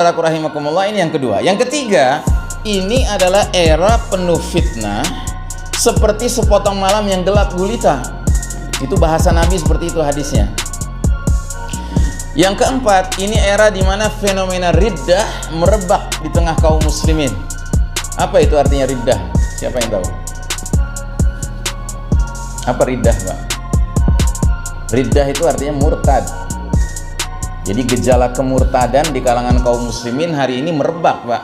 Rahimakumullah, ini yang kedua. Yang ketiga, ini adalah era penuh fitnah seperti sepotong malam yang gelap gulita. Itu bahasa Nabi, seperti itu hadisnya. Yang keempat, ini era di mana fenomena riddah merebak di tengah kaum muslimin. Apa itu artinya riddah? Siapa yang tahu? Apa riddah, Pak? Riddah itu artinya murtad. Jadi gejala kemurtadan di kalangan kaum muslimin hari ini merebak, Pak.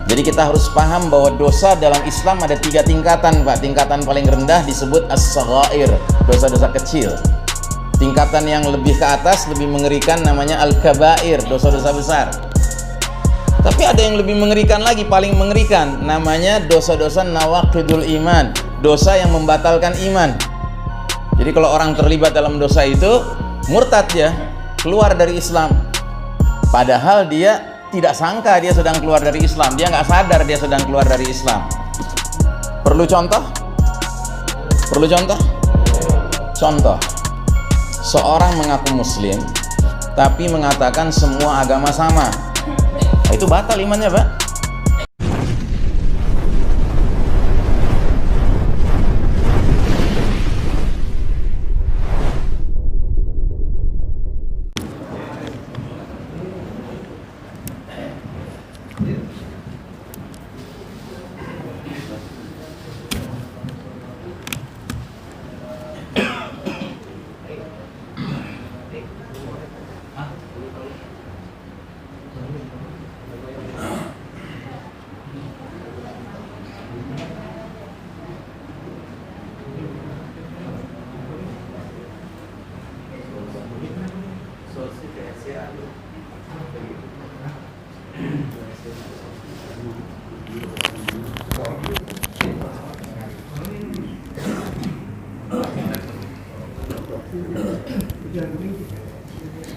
Jadi kita harus paham bahwa dosa dalam Islam ada 3 tingkatan, Pak. Tingkatan paling rendah disebut as-saghair, dosa-dosa kecil. Tingkatan yang lebih ke atas, lebih mengerikan, namanya al-kabair, dosa-dosa besar. Tapi ada yang lebih mengerikan lagi, paling mengerikan, namanya dosa-dosa nawaqidul iman, dosa yang membatalkan iman. Jadi kalau orang terlibat dalam dosa itu, murtad ya, keluar dari Islam. Padahal dia tidak sangka dia sedang keluar dari Islam, dia nggak sadar dia sedang keluar dari Islam. Perlu contoh? Perlu contoh? Contoh, seorang mengaku muslim tapi mengatakan semua agama sama. Nah, itu batal imannya, Pak.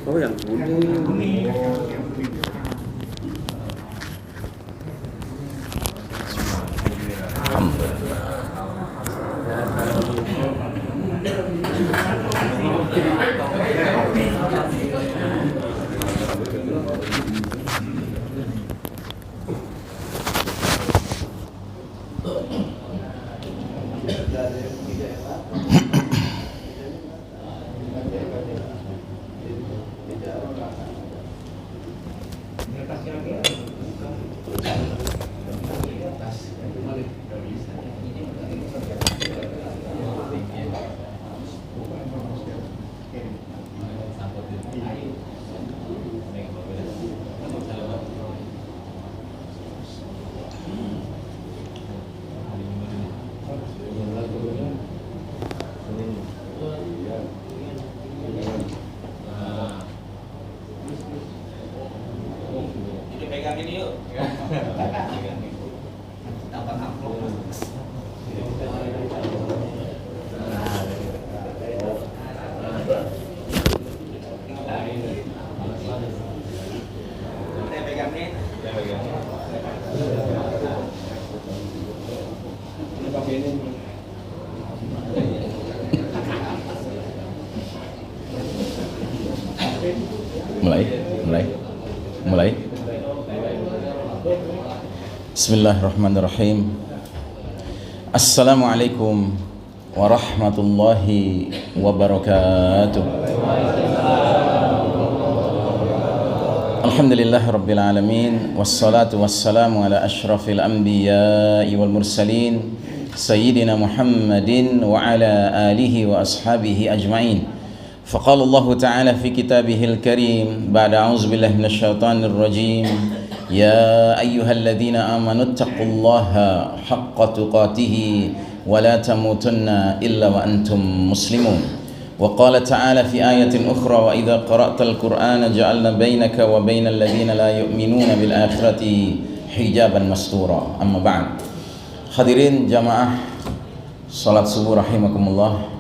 Oh, yang kuning. Mulai. Bismillahirrahmanirrahim. Assalamualaikum warahmatullahi wabarakatuh. Alhamdulillahirabbil alamin, wassalatu wassalamu ala asyrafil anbiya'i wal mursalin sayyidina Muhammadin wa ala alihi wa ashabihi ajma'in. فقال الله تعالى في كتابه الكريم بعد أعوذ بالله من الشيطان الرجيم يا أيها الذين آمنوا اتقوا الله حق تقاته ولا تموتن إلا وأنتم مسلمون. وقال تعالى في آية أخرى وإذا قرأت القرآن جعلنا بينك وبين الذين لا يؤمنون بالآخرة حجابا مستورا. أما بعد. Hadirin jamaah salat subuh rahimakumullah.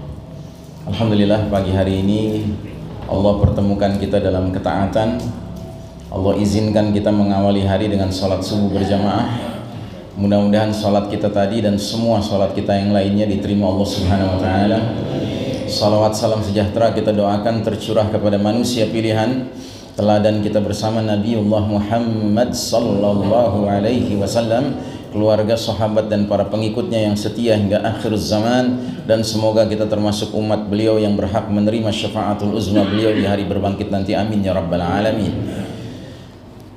Alhamdulillah, pagi hari ini Allah pertemukan kita dalam ketaatan. Allah izinkan kita mengawali hari dengan salat subuh berjamaah. Mudah-mudahan salat kita tadi dan semua salat kita yang lainnya diterima Allah Subhanahu wa taala. Salawat salam sejahtera kita doakan tercurah kepada manusia pilihan, teladan kita bersama Nabiullah Muhammad sallallahu alaihi wasallam, keluarga, sahabat dan para pengikutnya yang setia hingga akhir zaman, dan semoga kita termasuk umat beliau yang berhak menerima syafaatul uzma beliau di hari berbangkit nanti, amin ya rabbal alamin.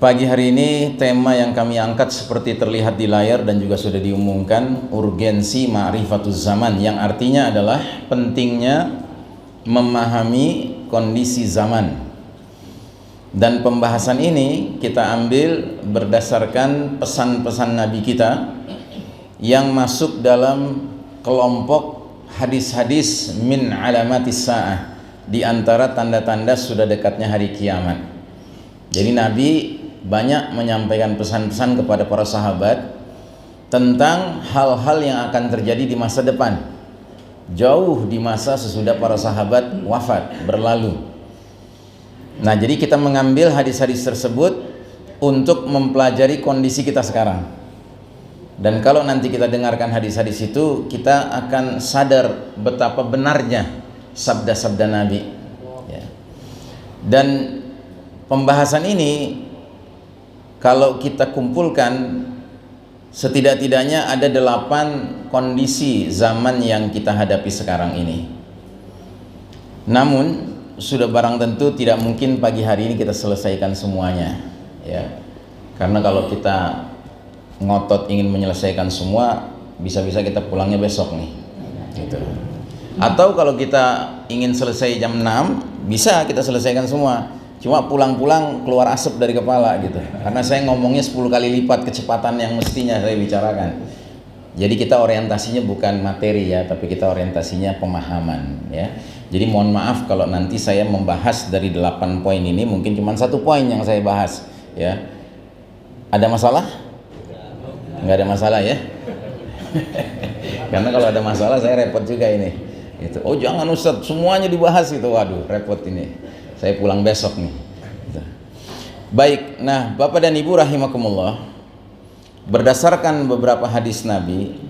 Pagi hari ini tema yang kami angkat seperti terlihat di layar dan juga sudah diumumkan, urgensi ma'rifatuz zaman, yang artinya adalah pentingnya memahami kondisi zaman. Dan pembahasan ini kita ambil berdasarkan pesan-pesan Nabi kita yang masuk dalam kelompok hadis-hadis min alamatis sa'ah, di antara tanda-tanda sudah dekatnya hari kiamat. Jadi Nabi banyak menyampaikan pesan-pesan kepada para sahabat tentang hal-hal yang akan terjadi di masa depan, jauh di masa sesudah para sahabat wafat berlalu. Nah, jadi kita mengambil hadis-hadis tersebut untuk mempelajari kondisi kita sekarang. Dan kalau nanti kita dengarkan hadis-hadis itu, kita akan sadar betapa benarnya sabda-sabda Nabi. Ya. Dan pembahasan ini kalau kita kumpulkan, setidak-tidaknya ada 8 kondisi zaman yang kita hadapi sekarang ini. Namun sudah barang tentu tidak mungkin pagi hari ini kita selesaikan semuanya, ya. Karena kalau kita ngotot ingin menyelesaikan semua, bisa-bisa kita pulangnya besok nih, gitu. Atau kalau kita ingin selesai jam 6, bisa kita selesaikan semua, cuma pulang-pulang keluar asap dari kepala gitu, karena saya ngomongnya 10 kali lipat kecepatan yang mestinya saya bicarakan. Jadi kita orientasinya bukan materi ya, tapi kita orientasinya pemahaman ya. Jadi mohon maaf kalau nanti saya membahas dari 8 poin ini, mungkin cuma 1 poin yang saya bahas ya. Ada masalah? Nggak ada masalah ya. Karena kalau ada masalah saya repot juga ini gitu. Oh jangan Ustadz, semuanya dibahas itu, waduh repot ini, saya pulang besok nih gitu. Baik, nah Bapak dan Ibu rahimakumullah, berdasarkan beberapa hadis Nabi,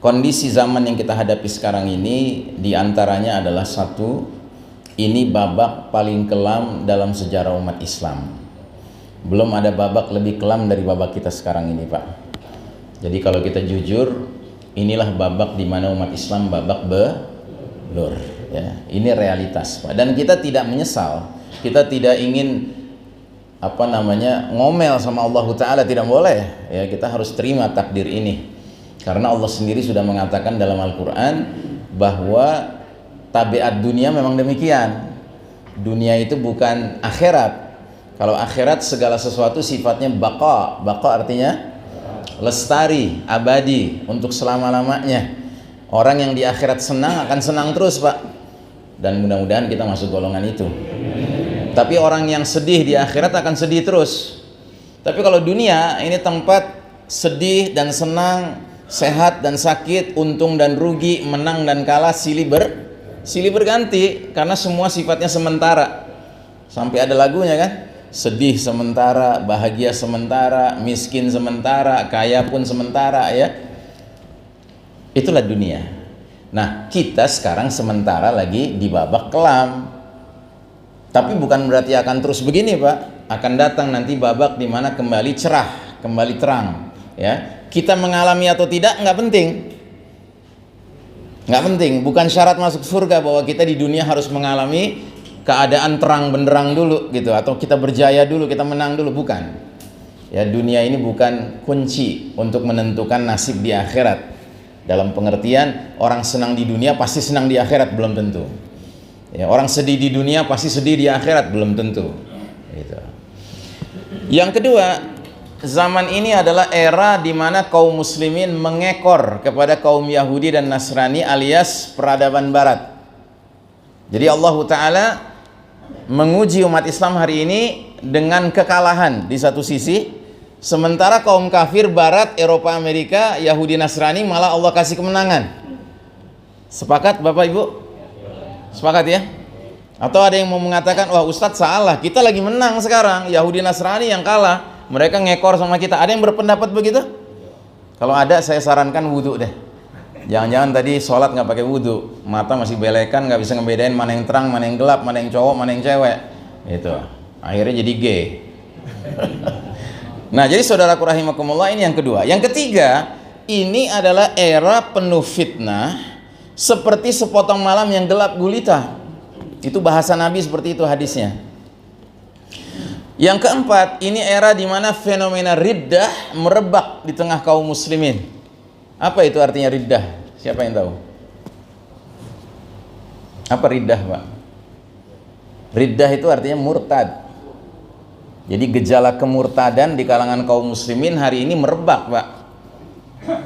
kondisi zaman yang kita hadapi sekarang ini diantaranya adalah 1, ini babak paling kelam dalam sejarah umat Islam. Belum ada babak lebih kelam dari babak kita sekarang ini, Pak. Jadi kalau kita jujur, inilah babak di mana umat Islam babak belur ya. Ini realitas, Pak. Dan kita tidak menyesal, kita tidak ingin ngomel sama Allah Ta'ala, tidak boleh ya. Kita harus terima takdir ini, karena Allah sendiri sudah mengatakan dalam Al-Quran bahwa tabiat dunia memang demikian. Dunia itu bukan akhirat. Kalau akhirat segala sesuatu sifatnya baqa. Baqa artinya lestari, abadi, untuk selama-lamanya. Orang yang di akhirat senang akan senang terus, Pak. Dan mudah-mudahan kita masuk golongan itu. Tapi orang yang sedih di akhirat akan sedih terus. Tapi kalau dunia ini tempat sedih dan senang, sehat dan sakit, untung dan rugi, menang dan kalah, silih berganti, karena semua sifatnya sementara. Sampai ada lagunya kan, sedih sementara, bahagia sementara, miskin sementara, kaya pun sementara ya. Itulah dunia. Nah, kita sekarang sementara lagi di babak kelam. Tapi bukan berarti akan terus begini, Pak. Akan datang nanti babak di mana kembali cerah, kembali terang ya. Kita mengalami atau tidak nggak penting, nggak penting. Bukan syarat masuk surga bahwa kita di dunia harus mengalami keadaan terang benderang dulu gitu, atau kita berjaya dulu, kita menang dulu, bukan ya. Dunia ini bukan kunci untuk menentukan nasib di akhirat. Dalam pengertian orang senang di dunia pasti senang di akhirat, belum tentu ya. Orang sedih di dunia pasti sedih di akhirat, belum tentu gitu. Yang kedua, zaman ini adalah era di mana kaum muslimin mengekor kepada kaum Yahudi dan Nasrani alias peradaban barat. Jadi Allah Ta'ala menguji umat Islam hari ini dengan kekalahan di satu sisi, sementara kaum kafir barat, Eropa, Amerika, Yahudi, Nasrani malah Allah kasih kemenangan. Sepakat Bapak Ibu? Sepakat ya? Atau ada yang mau mengatakan, wah Ustadz salah, kita lagi menang sekarang, Yahudi Nasrani yang kalah, mereka ngekor sama kita. Ada yang berpendapat begitu? Kalau ada, saya sarankan wudhu deh. Jangan-jangan tadi sholat nggak pakai wudhu, mata masih belekan, nggak bisa ngebedain mana yang terang, mana yang gelap, mana yang cowok, mana yang cewek gitu. akhirnya jadi G. Nah, jadi saudaraku rahimakumullah, ini yang kedua. Yang ketiga, ini adalah era penuh fitnah seperti sepotong malam yang gelap gulita. Itu bahasa Nabi, seperti itu hadisnya. Yang keempat, ini era di mana fenomena riddah merebak di tengah kaum muslimin. Apa itu artinya riddah? Siapa yang tahu? Apa riddah, Pak? Riddah itu artinya murtad. Jadi gejala kemurtadan di kalangan kaum muslimin hari ini merebak, Pak.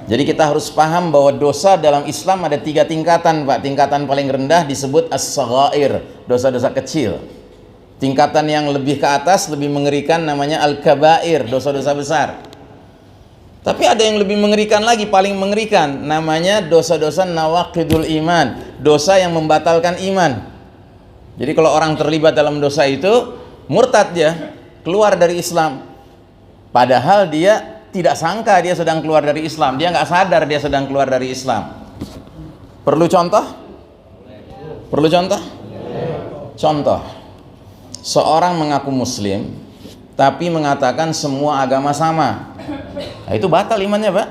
Jadi kita harus paham bahwa dosa dalam Islam ada 3 tingkatan, Pak. Tingkatan paling rendah disebut as-saghair, dosa-dosa kecil. Tingkatan yang lebih ke atas, lebih mengerikan, namanya al-kabair, dosa-dosa besar. Tapi ada yang lebih mengerikan lagi, paling mengerikan, namanya dosa-dosa nawaqidul iman, dosa yang membatalkan iman. Jadi kalau orang terlibat dalam dosa itu, murtad dia, keluar dari Islam. Padahal dia tidak sangka dia sedang keluar dari Islam, dia nggak sadar dia sedang keluar dari Islam. Perlu contoh? Perlu contoh? Contoh, seorang mengaku muslim tapi mengatakan semua agama sama. Nah, itu batal imannya, Pak.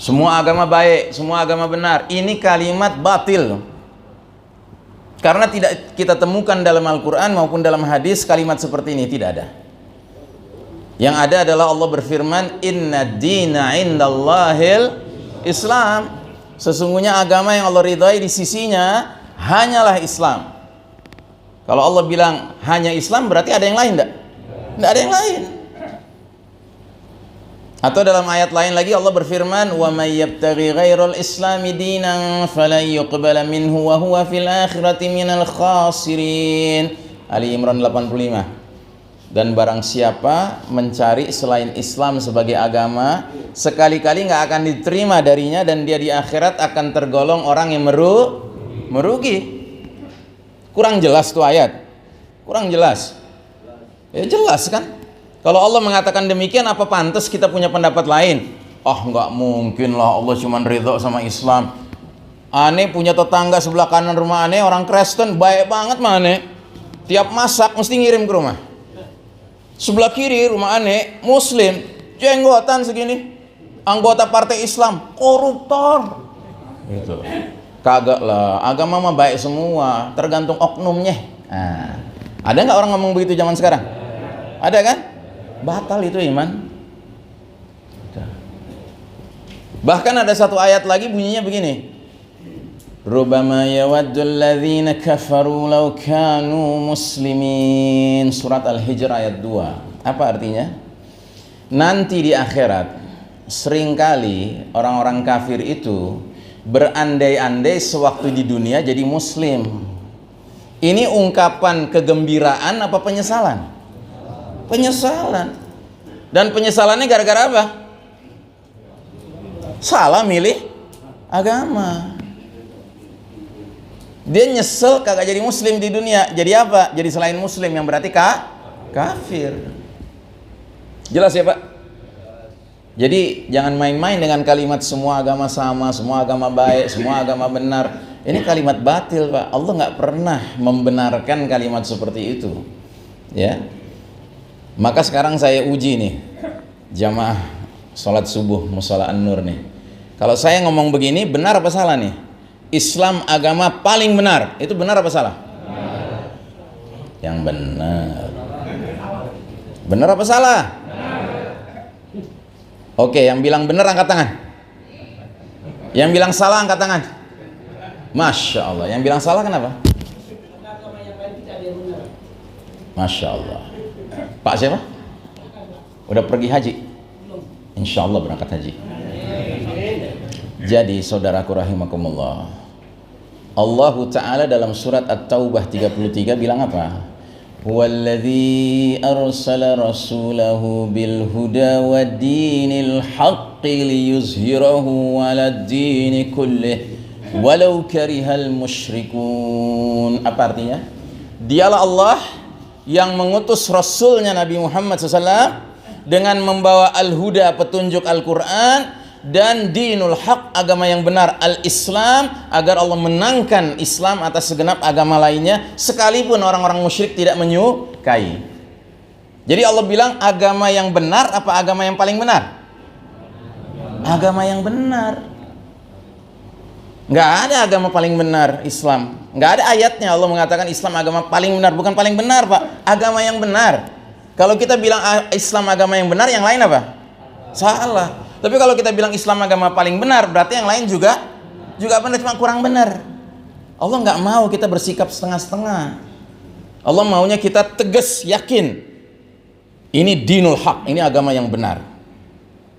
Semua agama baik, semua agama benar. Ini kalimat batil. Karena tidak kita temukan dalam Al-Quran maupun dalam hadis kalimat seperti ini, tidak ada. Yang ada adalah Allah berfirman, inna dina indallahil Islam. Sesungguhnya agama yang Allah ridhai di sisinya hanyalah Islam. Kalau Allah bilang hanya Islam, berarti ada yang lain enggak? Enggak ada yang lain. Atau dalam ayat lain lagi Allah berfirman, wa may yabtaghi ghairal islami dinan falan yuqbala minhu wa huwa fil akhirati minal khasirin. Ali Imran 85. Dan barang siapa mencari selain Islam sebagai agama, sekali-kali nggak akan diterima darinya, dan dia di akhirat akan tergolong orang yang merugi. Kurang jelas tuh ayat? Kurang jelas? Ya jelas kan? Kalau Allah mengatakan demikian, apa pantas kita punya pendapat lain? Oh, nggak mungkin lah, Allah cuma ridho sama Islam. Aneh punya tetangga sebelah kanan rumah aneh orang Kristen, baik banget mah aneh. Tiap masak mesti ngirim ke rumah. Sebelah kiri rumah aneh Muslim, jenggotan segini, anggota partai Islam, koruptor. Gitu. Kagak lah, agama mah baik semua, tergantung oknumnya. Nah, ada nggak orang ngomong begitu zaman sekarang? Ada kan? Batal itu iman. Bahkan ada satu ayat lagi bunyinya begini, Rubbama yawaddul ladzina kafaru law kanu muslimin. Surat Al-Hijr ayat 2. Apa artinya? Nanti di akhirat seringkali orang-orang kafir itu berandai-andai sewaktu di dunia jadi muslim. Ini ungkapan kegembiraan apa penyesalan? Penyesalan. Dan penyesalannya gara-gara apa? Salah milih agama. Dia nyesel kagak jadi muslim di dunia. Jadi apa? Jadi selain muslim, yang berarti kafir. Jelas ya, Pak? Jadi jangan main-main dengan kalimat semua agama sama, semua agama baik, semua agama benar. Ini kalimat batil, Pak. Allah nggak pernah membenarkan kalimat seperti itu. Ya. Maka sekarang saya uji nih jamaah sholat subuh mushola An-Nur nih. Kalau saya ngomong begini, benar apa salah nih? Islam agama paling benar, itu benar apa salah? Benar. Yang benar. Benar apa salah? Benar. Oke, yang bilang benar angkat tangan. Yang bilang salah angkat tangan. Masya Allah. Yang bilang salah kenapa? Masya Allah. Pak siapa? Udah pergi haji? Insya Allah berangkat haji. Jadi saudaraku rahimakumullah, Allah Ta'ala dalam surat At-Taubah 33 bilang apa? Huwallazi arsala rasulahu bil huda wa dinil haqqi liyuzhirahu ala dini kullih walau karihal musyrikun. Apa artinya? Dialah Allah yang mengutus Rasulnya Nabi Muhammad SAW dengan membawa Al-Huda, petunjuk Al-Quran, dan dinul haq, agama yang benar, al-Islam, agar Allah menangkan Islam atas segenap agama lainnya sekalipun orang-orang musyrik tidak menyukai. Jadi Allah bilang agama yang benar apa agama yang paling benar? Agama yang benar. Nggak ada agama paling benar Islam. Nggak ada ayatnya Allah mengatakan Islam agama paling benar. Bukan paling benar, Pak. Agama yang benar. Kalau kita bilang Islam agama yang benar, yang lain apa? Salah. Tapi kalau kita bilang Islam agama paling benar, berarti yang lain juga benar, cuma kurang benar. Allah nggak mau kita bersikap setengah-setengah. Allah maunya kita tegas, yakin. Ini dinul haq, ini agama yang benar.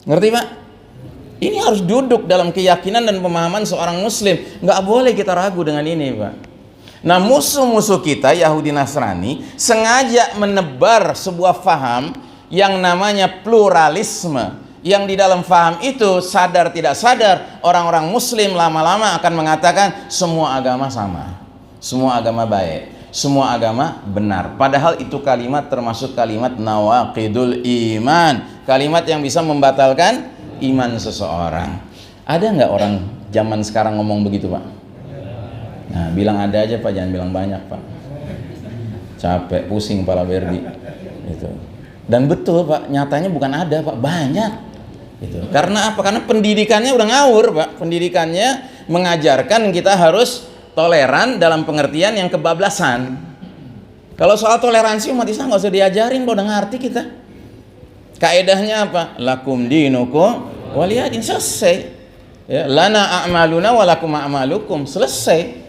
Ngerti, Pak? Ini harus duduk dalam keyakinan dan pemahaman seorang muslim. Nggak boleh kita ragu dengan ini, Pak. Nah, musuh-musuh kita, Yahudi Nasrani, sengaja menebar sebuah faham yang namanya pluralisme. Yang di dalam faham itu, sadar tidak sadar, orang-orang muslim lama-lama akan mengatakan semua agama sama. Semua agama baik. Semua agama benar. Padahal itu kalimat termasuk kalimat nawaqidul iman. Kalimat yang bisa membatalkan iman seseorang. Ada nggak orang zaman sekarang ngomong begitu, Pak? Nah, bilang ada aja, Pak, jangan bilang banyak, Pak. Capek, pusing kepala Berdi. Gitu. Dan betul, Pak, nyatanya bukan ada, Pak, banyak. Gitu. Karena apa? Karena pendidikannya udah ngawur, Pak. Pendidikannya mengajarkan kita harus toleran dalam pengertian yang kebablasan. Kalau soal toleransi umat Islam nggak usah diajarin, udah ngerti kita. Kaedahnya apa? Lakum dinukum waliyadin, selesai. Ya, lana a'maluna walakum a'malukum, selesai.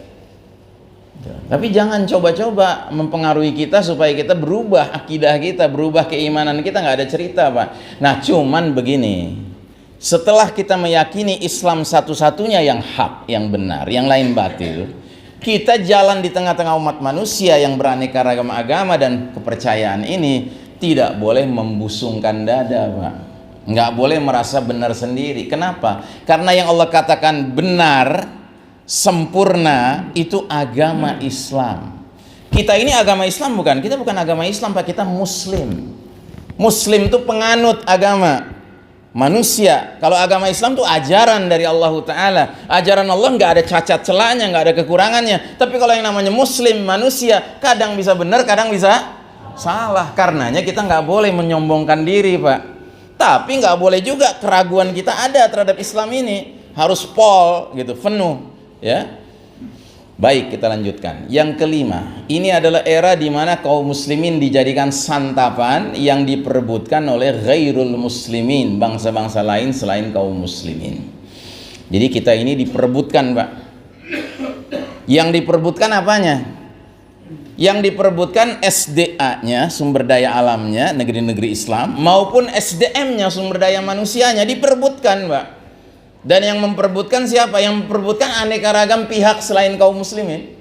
Tapi jangan coba-coba mempengaruhi kita supaya kita berubah akidah kita, berubah keimanan kita, nggak ada cerita, Pak. Nah, cuman begini. Setelah kita meyakini Islam satu-satunya yang hak, yang benar, yang lain batil, kita jalan di tengah-tengah umat manusia yang beraneka ragam agama dan kepercayaan ini. Tidak boleh membusungkan dada, Pak. Nggak boleh merasa benar sendiri. Kenapa? Karena yang Allah katakan benar, sempurna, itu agama Islam. Kita ini agama Islam bukan? Kita bukan agama Islam, Pak. Kita Muslim. Muslim itu penganut agama manusia. Kalau agama Islam itu ajaran dari Allah Ta'ala. Ajaran Allah nggak ada cacat celahnya, nggak ada kekurangannya. Tapi kalau yang namanya Muslim, manusia, kadang bisa benar, kadang bisa salah. Karenanya kita nggak boleh menyombongkan diri, Pak. Tapi nggak boleh juga keraguan kita ada terhadap Islam ini. Harus pol gitu, penuh, ya. Baik, kita lanjutkan. Yang kelima, ini adalah era di mana kaum muslimin dijadikan santapan yang diperebutkan oleh ghairul muslimin, bangsa-bangsa lain selain kaum muslimin. Jadi kita ini diperebutkan, Pak. Yang diperebutkan apanya? Yang diperebutkan SDA-nya, sumber daya alamnya, negeri-negeri Islam, maupun SDM-nya, sumber daya manusianya, diperebutkan, Pak. Dan yang memperebutkan siapa? Yang memperebutkan aneka ragam pihak selain kaum muslimin.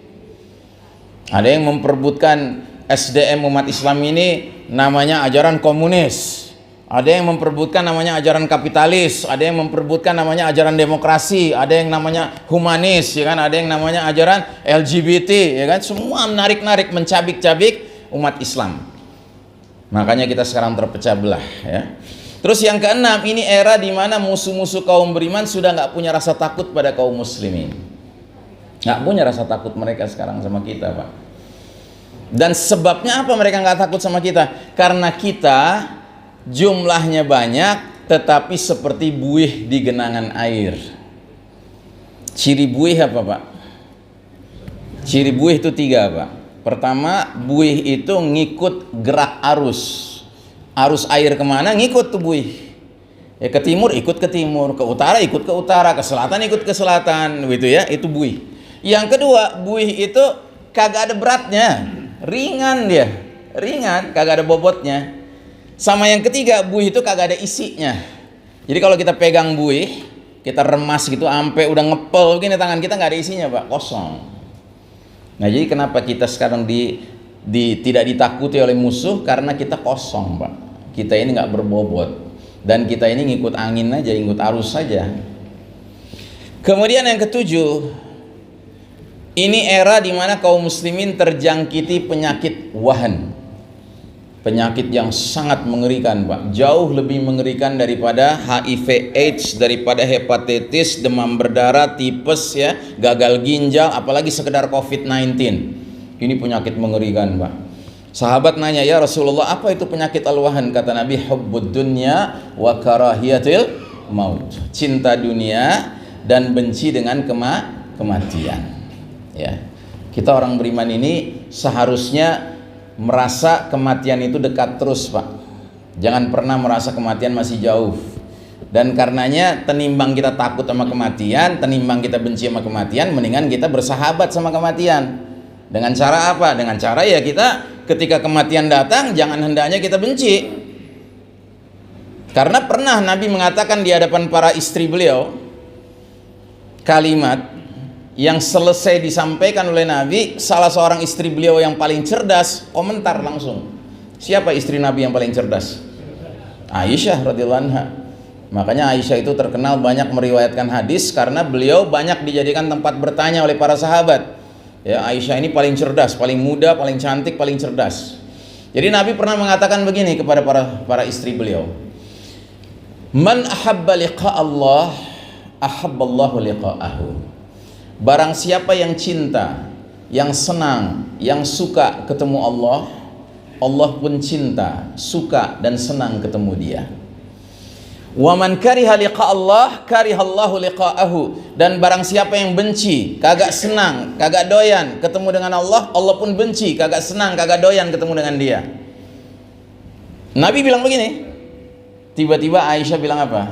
Ada yang memperebutkan SDM umat Islam ini namanya ajaran komunis. Ada yang memperebutkan namanya ajaran kapitalis, ada yang memperebutkan namanya ajaran demokrasi, ada yang namanya humanis, ya kan? Ada yang namanya ajaran LGBT, ya kan? Semua menarik-narik, mencabik-cabik umat Islam. Makanya kita sekarang terpecah belah, ya. Terus yang keenam, ini era di mana musuh-musuh kaum beriman sudah nggak punya rasa takut pada kaum muslimin. Nggak punya rasa takut mereka sekarang sama kita, Pak. Dan sebabnya apa mereka nggak takut sama kita? Karena kita jumlahnya banyak, tetapi seperti buih di genangan air. Ciri buih apa, Pak? Ciri buih itu 3, Pak. Pertama, buih itu ngikut gerak arus. Arus air kemana, ngikut tuh buih. Ya, ke timur ikut ke timur, ke utara ikut ke utara, ke selatan ikut ke selatan, gitu ya. Itu buih. Yang kedua, buih itu kagak ada beratnya, ringan dia, ringan, kagak ada bobotnya. Sama yang ketiga, buih itu kagak ada isinya. Jadi kalau kita pegang buih, kita remas gitu sampai udah ngepel begini tangan kita, nggak ada isinya, Pak, kosong. Nah, jadi kenapa kita sekarang tidak ditakuti oleh musuh? Karena kita kosong, Pak. Kita ini nggak berbobot dan kita ini ngikut angin aja, ngikut arus saja. Kemudian yang ketujuh, ini era di mana kaum muslimin terjangkiti penyakit wahan. penyakit yang sangat mengerikan, Pak. Jauh lebih mengerikan daripada HIV AIDS, daripada hepatitis, demam berdarah, tipes ya, gagal ginjal, apalagi sekedar COVID-19. Ini penyakit mengerikan, Pak. Sahabat nanya, "Ya Rasulullah, apa itu penyakit al-wahan?" Kata Nabi, "Hubbud dunya wa karahiyatil maut." Cinta dunia dan benci dengan kematian. Ya. Kita orang beriman ini seharusnya merasa kematian itu dekat terus, Pak. Jangan pernah merasa kematian masih jauh. Dan karenanya tenimbang kita takut sama kematian, tenimbang kita benci sama kematian, mendingan kita bersahabat sama kematian. Dengan cara apa? Dengan cara ya kita ketika kematian datang jangan hendaknya kita benci. Karena pernah Nabi mengatakan di hadapan para istri beliau kalimat yang selesai disampaikan oleh Nabi, salah seorang istri beliau yang paling cerdas komentar langsung. Siapa istri Nabi yang paling cerdas? Aisyah radhiyallahu anha. Makanya Aisyah itu terkenal banyak meriwayatkan hadis karena beliau banyak dijadikan tempat bertanya oleh para sahabat. Ya, Aisyah ini paling cerdas, paling muda, paling cantik, paling cerdas. Jadi Nabi pernah mengatakan begini kepada para istri beliau. Man ahabba liqa Allah, ahabballahu liqa'ahu. Barang siapa yang cinta, yang senang, yang suka ketemu Allah, Allah pun cinta, suka dan senang ketemu dia. Wa man kariha liqa Allah, karihallahu liqa'ahu. Dan barang siapa yang benci, kagak senang, kagak doyan ketemu dengan Allah, Allah pun benci, kagak senang, kagak doyan ketemu dengan dia. Nabi bilang begini. Tiba-tiba Aisyah bilang apa?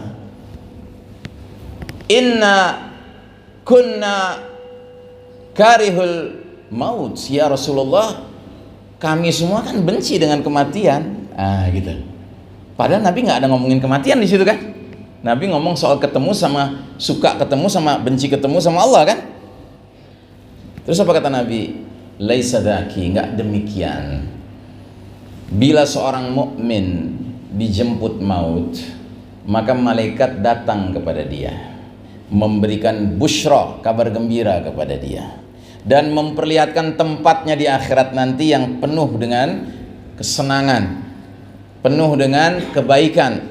Inna kunna karihul maut, ya Rasulullah, kami semua kan benci dengan kematian. Gitu. Padahal Nabi nggak ada ngomongin kematian di situ kan? Nabi ngomong soal ketemu sama, suka ketemu sama, benci ketemu sama Allah kan? Terus apa kata Nabi? Laisa dzaki, nggak demikian. Bila seorang mukmin dijemput maut, maka malaikat datang kepada dia, memberikan busyra, kabar gembira kepada dia, dan memperlihatkan tempatnya di akhirat nanti yang penuh dengan kesenangan, penuh dengan kebaikan.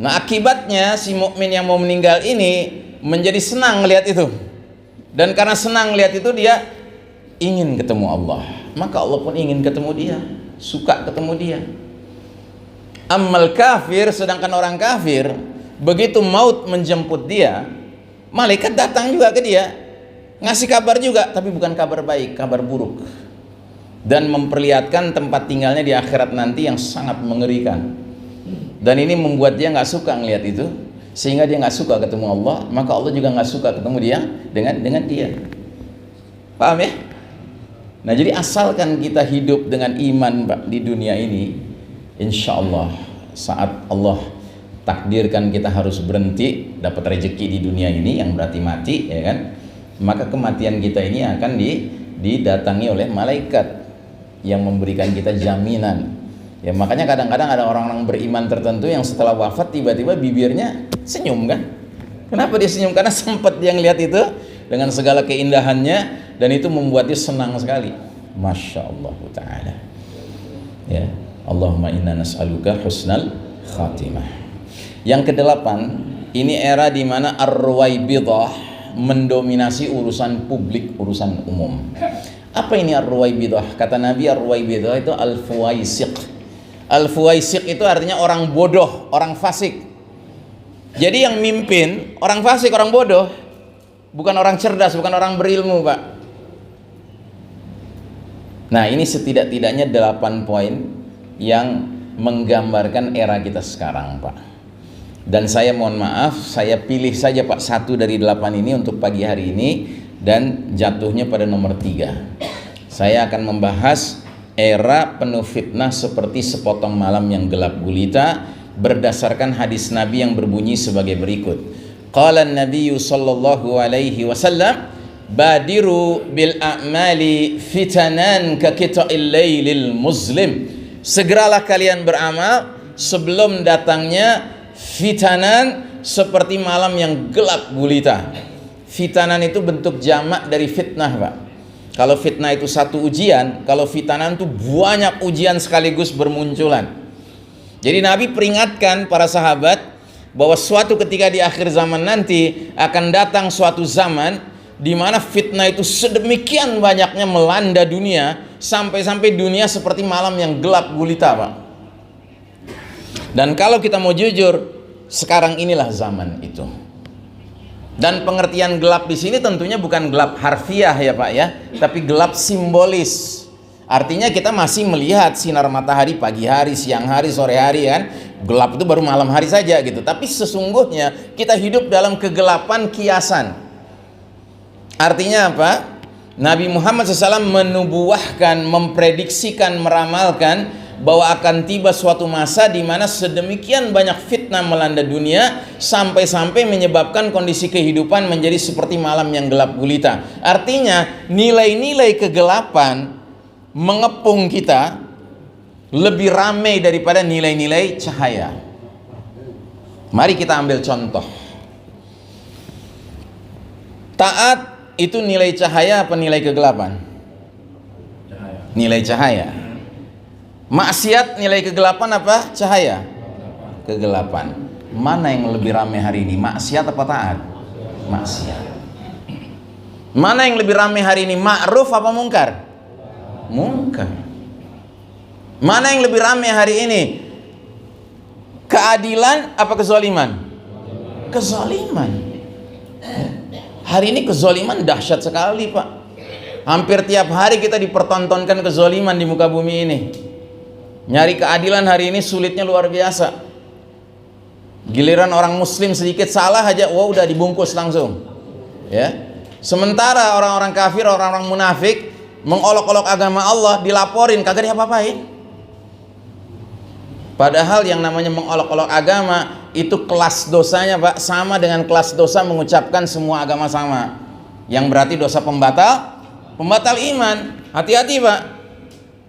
Nah, akibatnya si mukmin yang mau meninggal ini menjadi senang melihat itu. Dan karena senang melihat itu dia ingin ketemu Allah. Maka Allah pun ingin ketemu dia, suka ketemu dia. Ammal kafir, sedangkan orang kafir begitu maut menjemput dia, malaikat datang juga ke dia, ngasih kabar juga, tapi bukan kabar baik, kabar buruk, dan memperlihatkan tempat tinggalnya di akhirat nanti yang sangat mengerikan. Dan ini membuat dia nggak suka ngelihat itu, sehingga dia nggak suka ketemu Allah, maka Allah juga nggak suka ketemu dia dengan dia. Paham ya? Nah, jadi asalkan kita hidup dengan iman, Pak, di dunia ini, insya Allah saat Allah takdirkan kita harus berhenti dapat rezeki di dunia ini yang berarti mati, ya kan, maka kematian kita ini akan didatangi oleh malaikat yang memberikan kita jaminan. Ya, makanya kadang-kadang ada orang-orang beriman tertentu yang setelah wafat tiba-tiba bibirnya senyum kan? Kenapa dia senyum? Karena sempat dia ngelihat itu dengan segala keindahannya dan itu membuat dia senang sekali. Masya Allah Ta'ala. Ya, Allahumma inna nas'aluka husnal khatimah. Yang kedelapan, ini era di mana ar-ruwaibidah mendominasi urusan publik, urusan umum. Apa ini ar-ruwaibidah? Kata Nabi, ar-ruwaibidah itu al-fuwaisiq. Al-fuwaisiq itu artinya orang bodoh, orang fasik. Jadi yang mimpin orang fasik, orang bodoh, bukan orang cerdas, bukan orang berilmu, Pak. Nah, ini setidak-tidaknya 8 poin yang menggambarkan era kita sekarang, Pak. Dan saya mohon maaf, saya pilih saja, Pak, 1 dari 8 ini untuk pagi hari ini dan jatuhnya pada nomor 3. Saya akan membahas era penuh fitnah seperti sepotong malam yang gelap gulita berdasarkan hadis Nabi yang berbunyi sebagai berikut. Qala an-nabiy sallallahu alaihi wasallam, badiru bil a'mali fitanan ka qita'il lailil muslim. Segeralah kalian beramal sebelum datangnya fitanan seperti malam yang gelap gulita. Fitanan itu bentuk jamak dari fitnah, Pak. Kalau fitnah itu satu ujian, kalau fitanan itu banyak ujian sekaligus bermunculan. Jadi Nabi peringatkan para sahabat bahwa suatu ketika di akhir zaman nanti akan datang suatu zaman di mana fitnah itu sedemikian banyaknya melanda dunia, sampai-sampai dunia seperti malam yang gelap gulita, Pak. Dan kalau kita mau jujur, sekarang inilah zaman itu. Dan pengertian gelap di sini tentunya bukan gelap harfiah ya Pak ya, tapi gelap simbolis. Artinya kita masih melihat sinar matahari pagi hari, siang hari, sore hari kan. Gelap itu baru malam hari saja gitu. Tapi sesungguhnya kita hidup dalam kegelapan kiasan. Artinya apa? Nabi Muhammad SAW menubuahkan, memprediksikan, meramalkan bahwa akan tiba suatu masa di mana sedemikian banyak fitnah melanda dunia sampai-sampai menyebabkan kondisi kehidupan menjadi seperti malam yang gelap gulita. Artinya nilai-nilai kegelapan mengepung kita lebih ramai daripada nilai-nilai cahaya. Mari kita ambil contoh. Taat itu nilai cahaya apa nilai kegelapan? Cahaya. Nilai cahaya. Maksiat nilai kegelapan apa? Cahaya. Kegelapan. Mana yang lebih ramai hari ini? Maksiat apa taat? Maksiat. Mana yang lebih ramai hari ini? Ma'ruf apa mungkar? Mungkar. Mana yang lebih ramai hari ini? Keadilan apa kezaliman? Kezaliman. Hari ini kezaliman dahsyat sekali Pak. Hampir tiap hari kita dipertontonkan kezaliman di muka bumi ini. Nyari keadilan hari ini sulitnya luar biasa. Giliran orang muslim sedikit salah aja, wah udah dibungkus langsung. Ya. Sementara orang-orang kafir, orang-orang munafik mengolok-olok agama Allah, dilaporin kagak diapa-apain. Padahal yang namanya mengolok-olok agama itu kelas dosanya Pak sama dengan kelas dosa mengucapkan semua agama sama. Yang berarti dosa pembatal iman. Hati-hati Pak.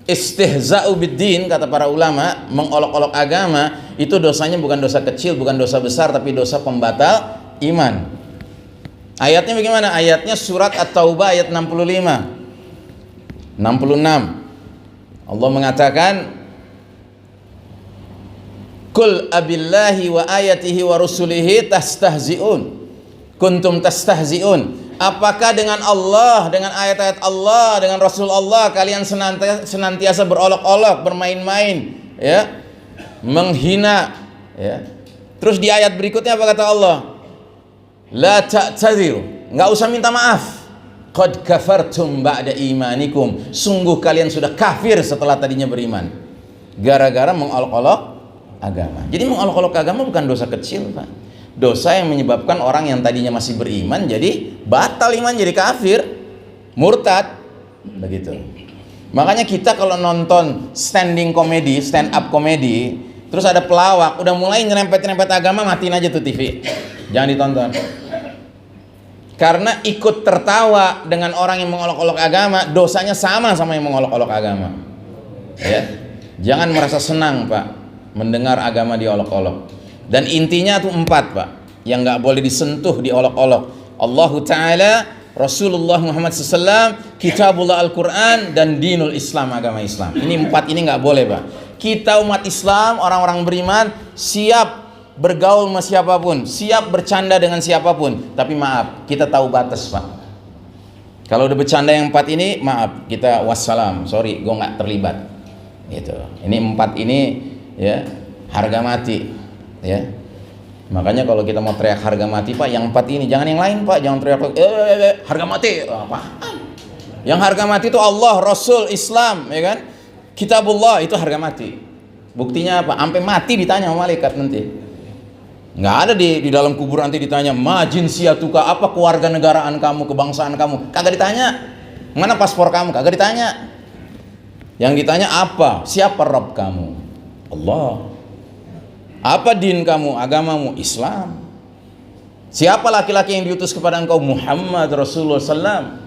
Istihza'u biddin kata para ulama, mengolok-olok agama itu dosanya bukan dosa kecil, bukan dosa besar, tapi dosa pembatal iman. Ayatnya bagaimana? Ayatnya surat At-Taubah ayat 65. 66 Allah mengatakan Kul abillahi wa ayatihi wa rusulihi tastahzi'un kuntum tastahzi'un. Apakah dengan Allah, dengan ayat-ayat Allah, dengan Rasul Allah kalian senantiasa berolok-olok, bermain-main ya, menghina ya. Terus di ayat berikutnya apa kata Allah? La ta'tadiru, enggak usah minta maaf. Qad kafartum ba'da imanikum, sungguh kalian sudah kafir setelah tadinya beriman, gara-gara mengolok-olok agama. Jadi mengolok-olok agama bukan dosa kecil Pak, dosa yang menyebabkan orang yang tadinya masih beriman jadi batal iman, jadi kafir, murtad begitu. Makanya kita kalau nonton standing comedy, stand up comedy, terus ada pelawak udah mulai nyerempet-nyerempet agama, matiin aja tuh TV, jangan ditonton. Karena ikut tertawa dengan orang yang mengolok-olok agama, dosanya sama yang mengolok-olok agama. Ya. Jangan merasa senang Pak mendengar agama diolok-olok. Dan intinya tuh 4 Pak, yang nggak boleh disentuh diolok-olok. Allah Ta'ala, Rasulullah Muhammad SAW, Kitabullah Al-Quran, dan Dinul Islam, agama Islam. Ini 4 ini nggak boleh Pak. Kita umat Islam, orang-orang beriman, siap bergaul sama siapapun, siap bercanda dengan siapapun, tapi maaf, kita tahu batas Pak. Kalau udah bercanda yang 4 ini, maaf, kita wassalam, sorry, gue nggak terlibat gitu. Ini 4 ini ya harga mati ya. Makanya kalau kita mau teriak harga mati Pak, yang 4 ini, jangan yang lain Pak, jangan teriak harga mati apa? Yang harga mati itu Allah, Rasul, Islam ya kan, Kitabullah, itu harga mati. Buktinya apa? Sampai mati ditanya sama malaikat nanti. Nggak ada di dalam kubur nanti ditanya ma jinsiyatuka, apa keluarga negaraan kamu, kebangsaan kamu, kagak ditanya. Mana paspor kamu, kagak ditanya. Yang ditanya apa? Siapa Rabb kamu? Allah. Apa din kamu, agamamu? Islam. Siapa laki-laki yang diutus kepada engkau? Muhammad Rasulullah SAW.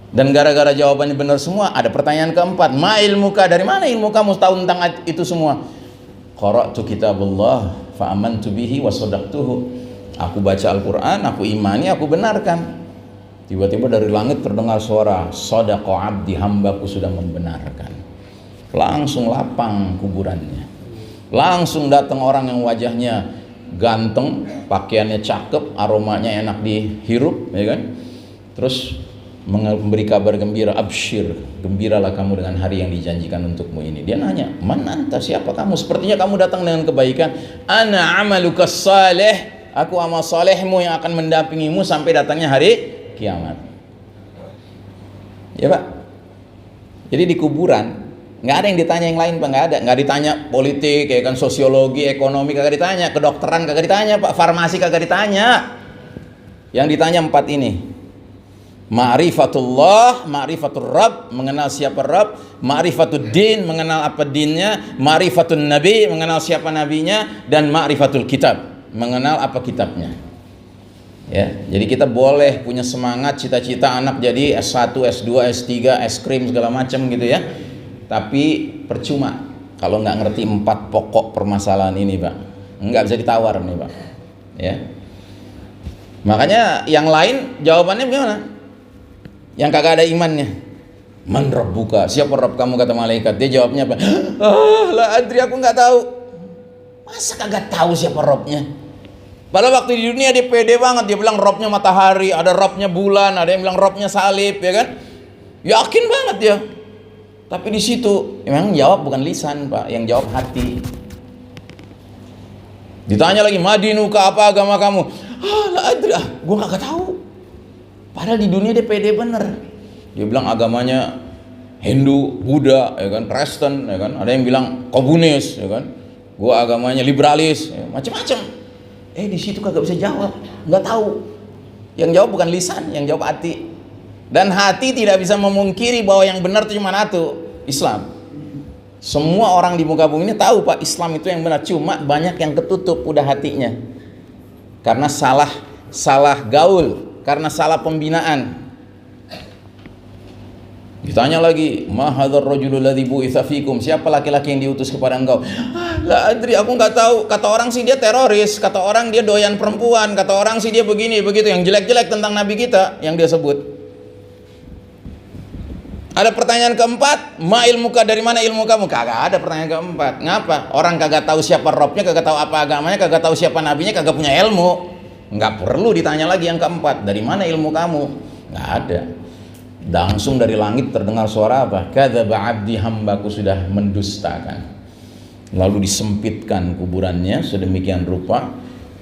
Dan gara-gara jawabannya benar semua, ada pertanyaan keempat, ma ilmuka, dari mana ilmu kamu tahu tentang itu semua? Qara'tu kitabullah fa'amantu bihi wa sadaqtuhu. Aku baca Al-Quran, aku imani, aku benarkan. Tiba-tiba dari langit terdengar suara, "Shadaqa abdi, hambaku sudah membenarkan." Langsung lapang kuburannya. Langsung datang orang yang wajahnya ganteng, pakaiannya cakep, aromanya enak dihirup, ya kan? Terus memberi kabar gembira, "Absyir, gembiralah kamu dengan hari yang dijanjikan untukmu ini." Dia nanya, "Man anta, siapa kamu? Sepertinya kamu datang dengan kebaikan." "Ana amaluka salih, aku amal salehmu yang akan mendampingimu sampai datangnya hari kiamat." Ya Pak. Jadi di kuburan nggak ada yang ditanya yang lain Pak, nggak ditanya politik, ya kan, sosiologi, ekonomi kagak ditanya, kedokteran kagak ditanya Pak, farmasi kagak ditanya. Yang ditanya 4 ini. Ma'rifatullah, ma'rifatul Rabb, mengenal siapa Rabb, ma'rifatul din, mengenal apa dinnya, ma'rifatul nabi, mengenal siapa nabinya, dan ma'rifatul kitab, mengenal apa kitabnya. Ya, jadi kita boleh punya semangat cita-cita anak jadi S1, S2, S3, es krim segala macam gitu ya. Tapi percuma kalau nggak ngerti 4 pokok permasalahan ini Pak, nggak bisa ditawar nih Pak. Ya, makanya yang lain jawabannya gimana? Yang kagak ada imannya, "Man rabbuka?" Siapa Rabb kamu, kata malaikat. Dia jawabnya apa? La adri, aku nggak tahu. Masa kagak tahu siapa Rabbnya? Padahal waktu di dunia dia pede banget, dia bilang Rabbnya matahari, ada Rabbnya bulan, ada yang bilang Rabbnya salib, ya kan? Yakin banget dia. Tapi di situ memang jawab bukan lisan Pak, yang jawab hati. Ditanya lagi, "Madinuka, apa agama kamu?" La adri, gue kagak tahu. Padahal di dunia dia pede bener. Dia bilang agamanya Hindu, Buddha, ya kan, Kristen, ya kan. Ada yang bilang komunis, ya kan. Gua agamanya liberalis, ya, macam-macam. Di situ kagak bisa jawab, nggak tahu. Yang jawab bukan lisan, yang jawab hati. Dan hati tidak bisa memungkiri bahwa yang benar itu cuma satu, Islam. Semua orang di muka bumi ini tahu Pak, Islam itu yang benar. Cuma banyak yang ketutup udah hatinya. Karena salah gaul, karena salah pembinaan. Ditanya lagi, "Ma hadzal rajulul ladzi bu'itsa fikum?" Siapa laki-laki yang diutus kepada engkau? La adri, aku nggak tahu. Kata orang sih dia teroris, kata orang dia doyan perempuan, kata orang sih dia begini begitu, yang jelek-jelek tentang nabi kita yang dia sebut. Ada pertanyaan keempat, "Ma ilmuka, dari mana ilmu kamu?" Kagak ada pertanyaan keempat. Ngapa? Orang kagak tahu siapa Robnya, kagak tahu apa agamanya, kagak tahu siapa nabinya, kagak punya ilmu. Nggak perlu ditanya lagi yang keempat, "Dari mana ilmu kamu?" Nggak ada. Langsung dari langit terdengar suara apa? "Kadzaba abdi, hambaku sudah mendustakan." Lalu disempitkan kuburannya sedemikian rupa,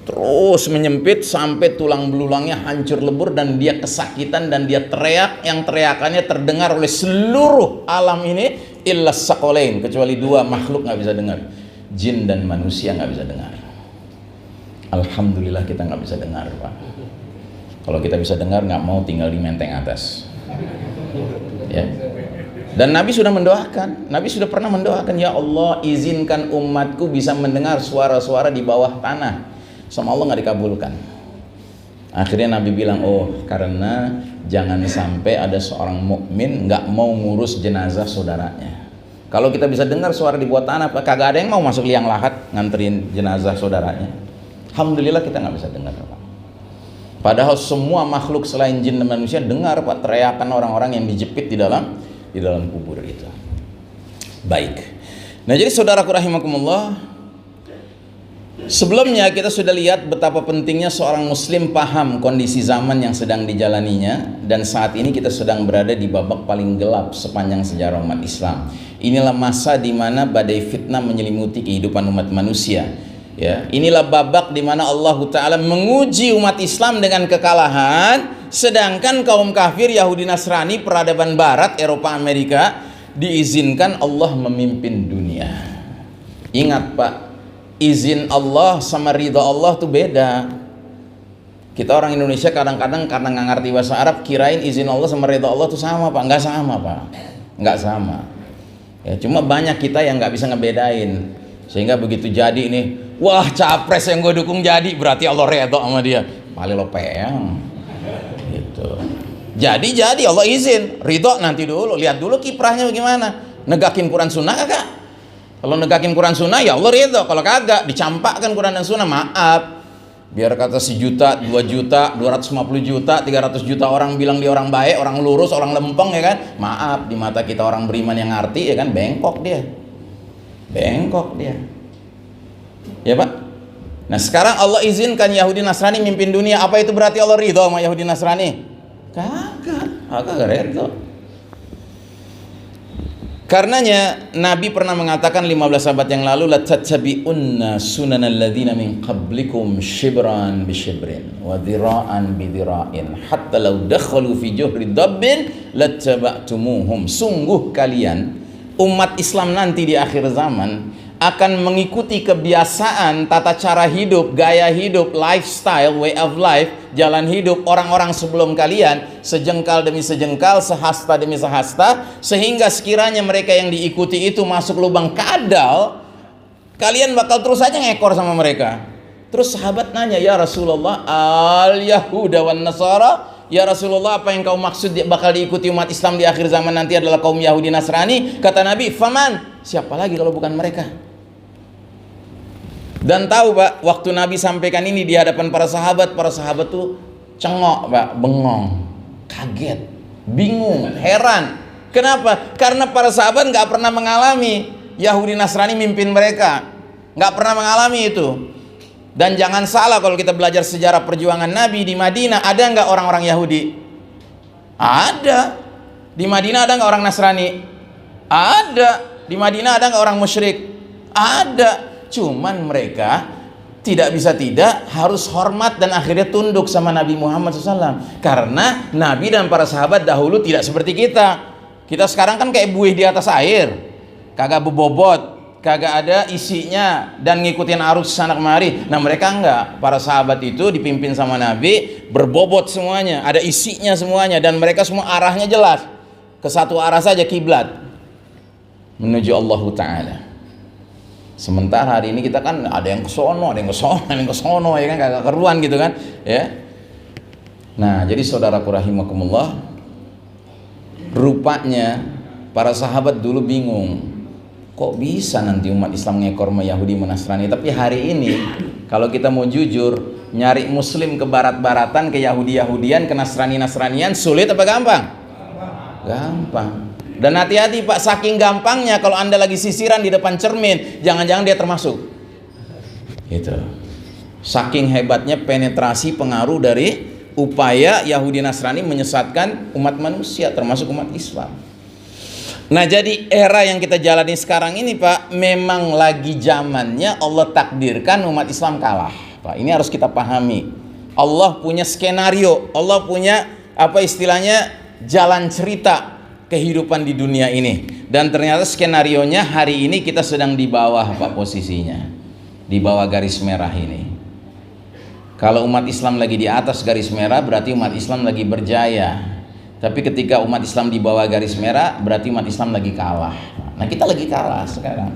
terus menyempit sampai tulang belulangnya hancur lebur, dan dia kesakitan dan dia teriak, yang teriakannya terdengar oleh seluruh alam ini illa saqalain, kecuali 2 makhluk nggak bisa dengar, jin dan manusia nggak bisa dengar. Alhamdulillah kita nggak bisa dengar Pak. Kalau kita bisa dengar nggak mau tinggal di menteng atas. Ya. Dan Nabi sudah mendoakan, Nabi sudah pernah mendoakan, "Ya Allah, izinkan umatku bisa mendengar suara-suara di bawah tanah." Sama Allah nggak dikabulkan. Akhirnya Nabi bilang, karena jangan sampai ada seorang mukmin nggak mau ngurus jenazah saudaranya. Kalau kita bisa dengar suara di bawah tanah, kagak ada yang mau masuk liang lahat nganterin jenazah saudaranya. Alhamdulillah kita nggak bisa dengar Pak. Padahal semua makhluk selain jin dan manusia dengar Pak teriakan orang-orang yang dijepit di dalam kubur itu. Baik. Nah, jadi saudaraku rahimakumullah, sebelumnya kita sudah lihat betapa pentingnya seorang muslim paham kondisi zaman yang sedang dijalaninya, dan saat ini kita sedang berada di babak paling gelap sepanjang sejarah umat Islam. Inilah masa di mana badai fitnah menyelimuti kehidupan umat manusia. Ya, inilah babak di mana Allah Ta'ala menguji umat Islam dengan kekalahan, sedangkan kaum kafir Yahudi Nasrani, peradaban Barat, Eropa, Amerika diizinkan Allah memimpin dunia. Ingat Pak, izin Allah sama ridha Allah tuh beda. Kita orang Indonesia kadang-kadang karena nggak ngerti bahasa Arab kirain izin Allah sama ridha Allah tuh sama Pak. Nggak sama Pak, nggak sama. Ya, cuma banyak kita yang nggak bisa ngebedain, sehingga begitu jadi nih, wah capres yang gue dukung jadi, berarti Allah redha sama dia. Paling lo peang gitu. Jadi Allah izin, ridho nanti dulu, lihat dulu kiprahnya bagaimana. Negakin Quran Sunnah kagak? Kalau negakin Quran Sunnah ya Allah ridho, kalau kagak dicampakkan Quran dan Sunnah, maaf, Biar kata 1 juta, 2 juta, 250 juta, 300 juta orang bilang dia orang baik, orang lurus, orang lempeng ya kan. Maaf, di mata kita orang beriman yang ngerti ya kan, bengkok dia. Bengkok dia. Ya Pak. Nah sekarang Allah izinkan Yahudi Nasrani mimpin dunia. Apa itu berarti Allah ridho sama Yahudi Nasrani? Kagak ridho. Karenanya Nabi pernah mengatakan 15 abad yang lalu, la tattabi'unna sunanal ladzina min qablikum shibran bi shibrin wa dhira'an bi dhira'in hatta law dakhalu fi juhri dabbin lattaba'tumuhum. Sungguh kalian umat Islam nanti di akhir zaman akan mengikuti kebiasaan, tata cara hidup, gaya hidup, lifestyle, way of life, jalan hidup orang-orang sebelum kalian, sejengkal demi sejengkal, sehasta demi sehasta, sehingga sekiranya mereka yang diikuti itu masuk lubang kadal, kalian bakal terus aja ngekor sama mereka. Terus sahabat nanya, ya Rasulullah, al-Yahuda wan Nasara, ya Rasulullah, apa yang kau maksud bakal diikuti umat Islam di akhir zaman nanti adalah kaum Yahudi Nasrani? Kata Nabi, faman, siapa lagi kalau bukan mereka? Dan tahu Pak, waktu Nabi sampaikan ini di hadapan para sahabat tuh cengok Pak, bengong, kaget, bingung, heran. Kenapa? Karena para sahabat nggak pernah mengalami Yahudi Nasrani mimpin mereka, nggak pernah mengalami itu. Dan jangan salah kalau kita belajar sejarah perjuangan Nabi di Madinah, ada nggak orang-orang Yahudi? Ada. Di Madinah ada nggak orang Nasrani? Ada. Di Madinah ada nggak orang musyrik? Ada. Cuman mereka tidak bisa tidak harus hormat dan akhirnya tunduk sama Nabi Muhammad SAW. Karena Nabi dan para sahabat dahulu tidak seperti kita. Kita sekarang kan kayak buih di atas air, kagak bebobot, kagak ada isinya dan ngikutin arus sana kemari. Nah mereka enggak. Para sahabat itu dipimpin sama Nabi, berbobot semuanya, ada isinya semuanya, dan mereka semua arahnya jelas, ke satu arah saja, kiblat, menuju Allah Ta'ala. Sementara hari ini kita kan ada yang kesono, ada yang kesono, ada yang kesono, ya kan, kagak keruan gitu kan, ya. Nah, jadi saudaraku rahimakumullah, rupanya para sahabat dulu bingung, kok bisa nanti umat Islam ngekor sama Yahudi Nasrani. Tapi hari ini kalau kita mau jujur, nyari muslim ke barat-baratan, ke Yahudi-Yahudian, ke Nasrani-Nasranian sulit apa gampang? Gampang. Dan hati-hati Pak, saking gampangnya kalau Anda lagi sisiran di depan cermin, jangan-jangan dia termasuk. Gitu. Saking hebatnya penetrasi pengaruh dari upaya Yahudi Nasrani menyesatkan umat manusia, termasuk umat Islam. Nah, jadi era yang kita jalani sekarang ini Pak, memang lagi zamannya Allah takdirkan umat Islam kalah Pak. Ini harus kita pahami. Allah punya skenario, Allah punya apa istilahnya, jalan cerita kehidupan di dunia ini. Dan ternyata skenarionya hari ini kita sedang di bawah Pak posisinya, di bawah garis merah ini. Kalau umat Islam lagi di atas garis merah, berarti umat Islam lagi berjaya. Tapi ketika umat Islam di bawah garis merah, berarti umat Islam lagi kalah. Nah kita lagi kalah sekarang.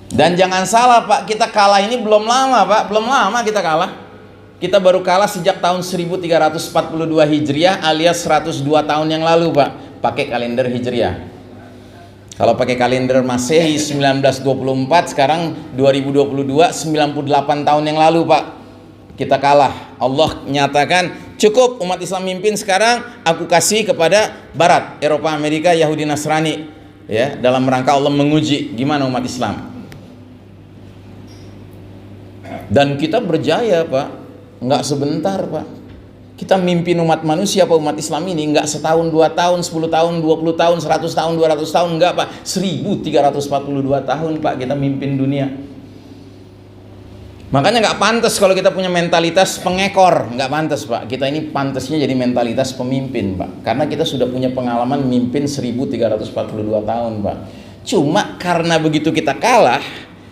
Dan jangan salah Pak, kita kalah ini belum lama Pak, belum lama kita kalah. Kita baru kalah sejak tahun 1342 Hijriah alias 102 tahun yang lalu Pak. Pakai kalender Hijriah. Kalau pakai kalender Masehi 1924, sekarang 2022, 98 tahun yang lalu Pak, kita kalah. Allah nyatakan, cukup umat Islam mimpin, sekarang aku kasih kepada Barat, Eropa, Amerika, Yahudi Nasrani, ya, dalam rangka Allah menguji gimana umat Islam. Dan kita berjaya Pak, nggak sebentar Pak. Kita mimpin umat manusia Pak, umat Islam ini nggak setahun, 2 tahun, 10 tahun, 20 tahun, 100 tahun, 200 tahun, enggak Pak, 1342 tahun Pak kita mimpin dunia. Makanya nggak pantas kalau kita punya mentalitas pengekor, nggak pantas Pak. Kita ini pantasnya jadi mentalitas pemimpin Pak, karena kita sudah punya pengalaman mimpin 1342 tahun Pak. Cuma karena begitu kita kalah,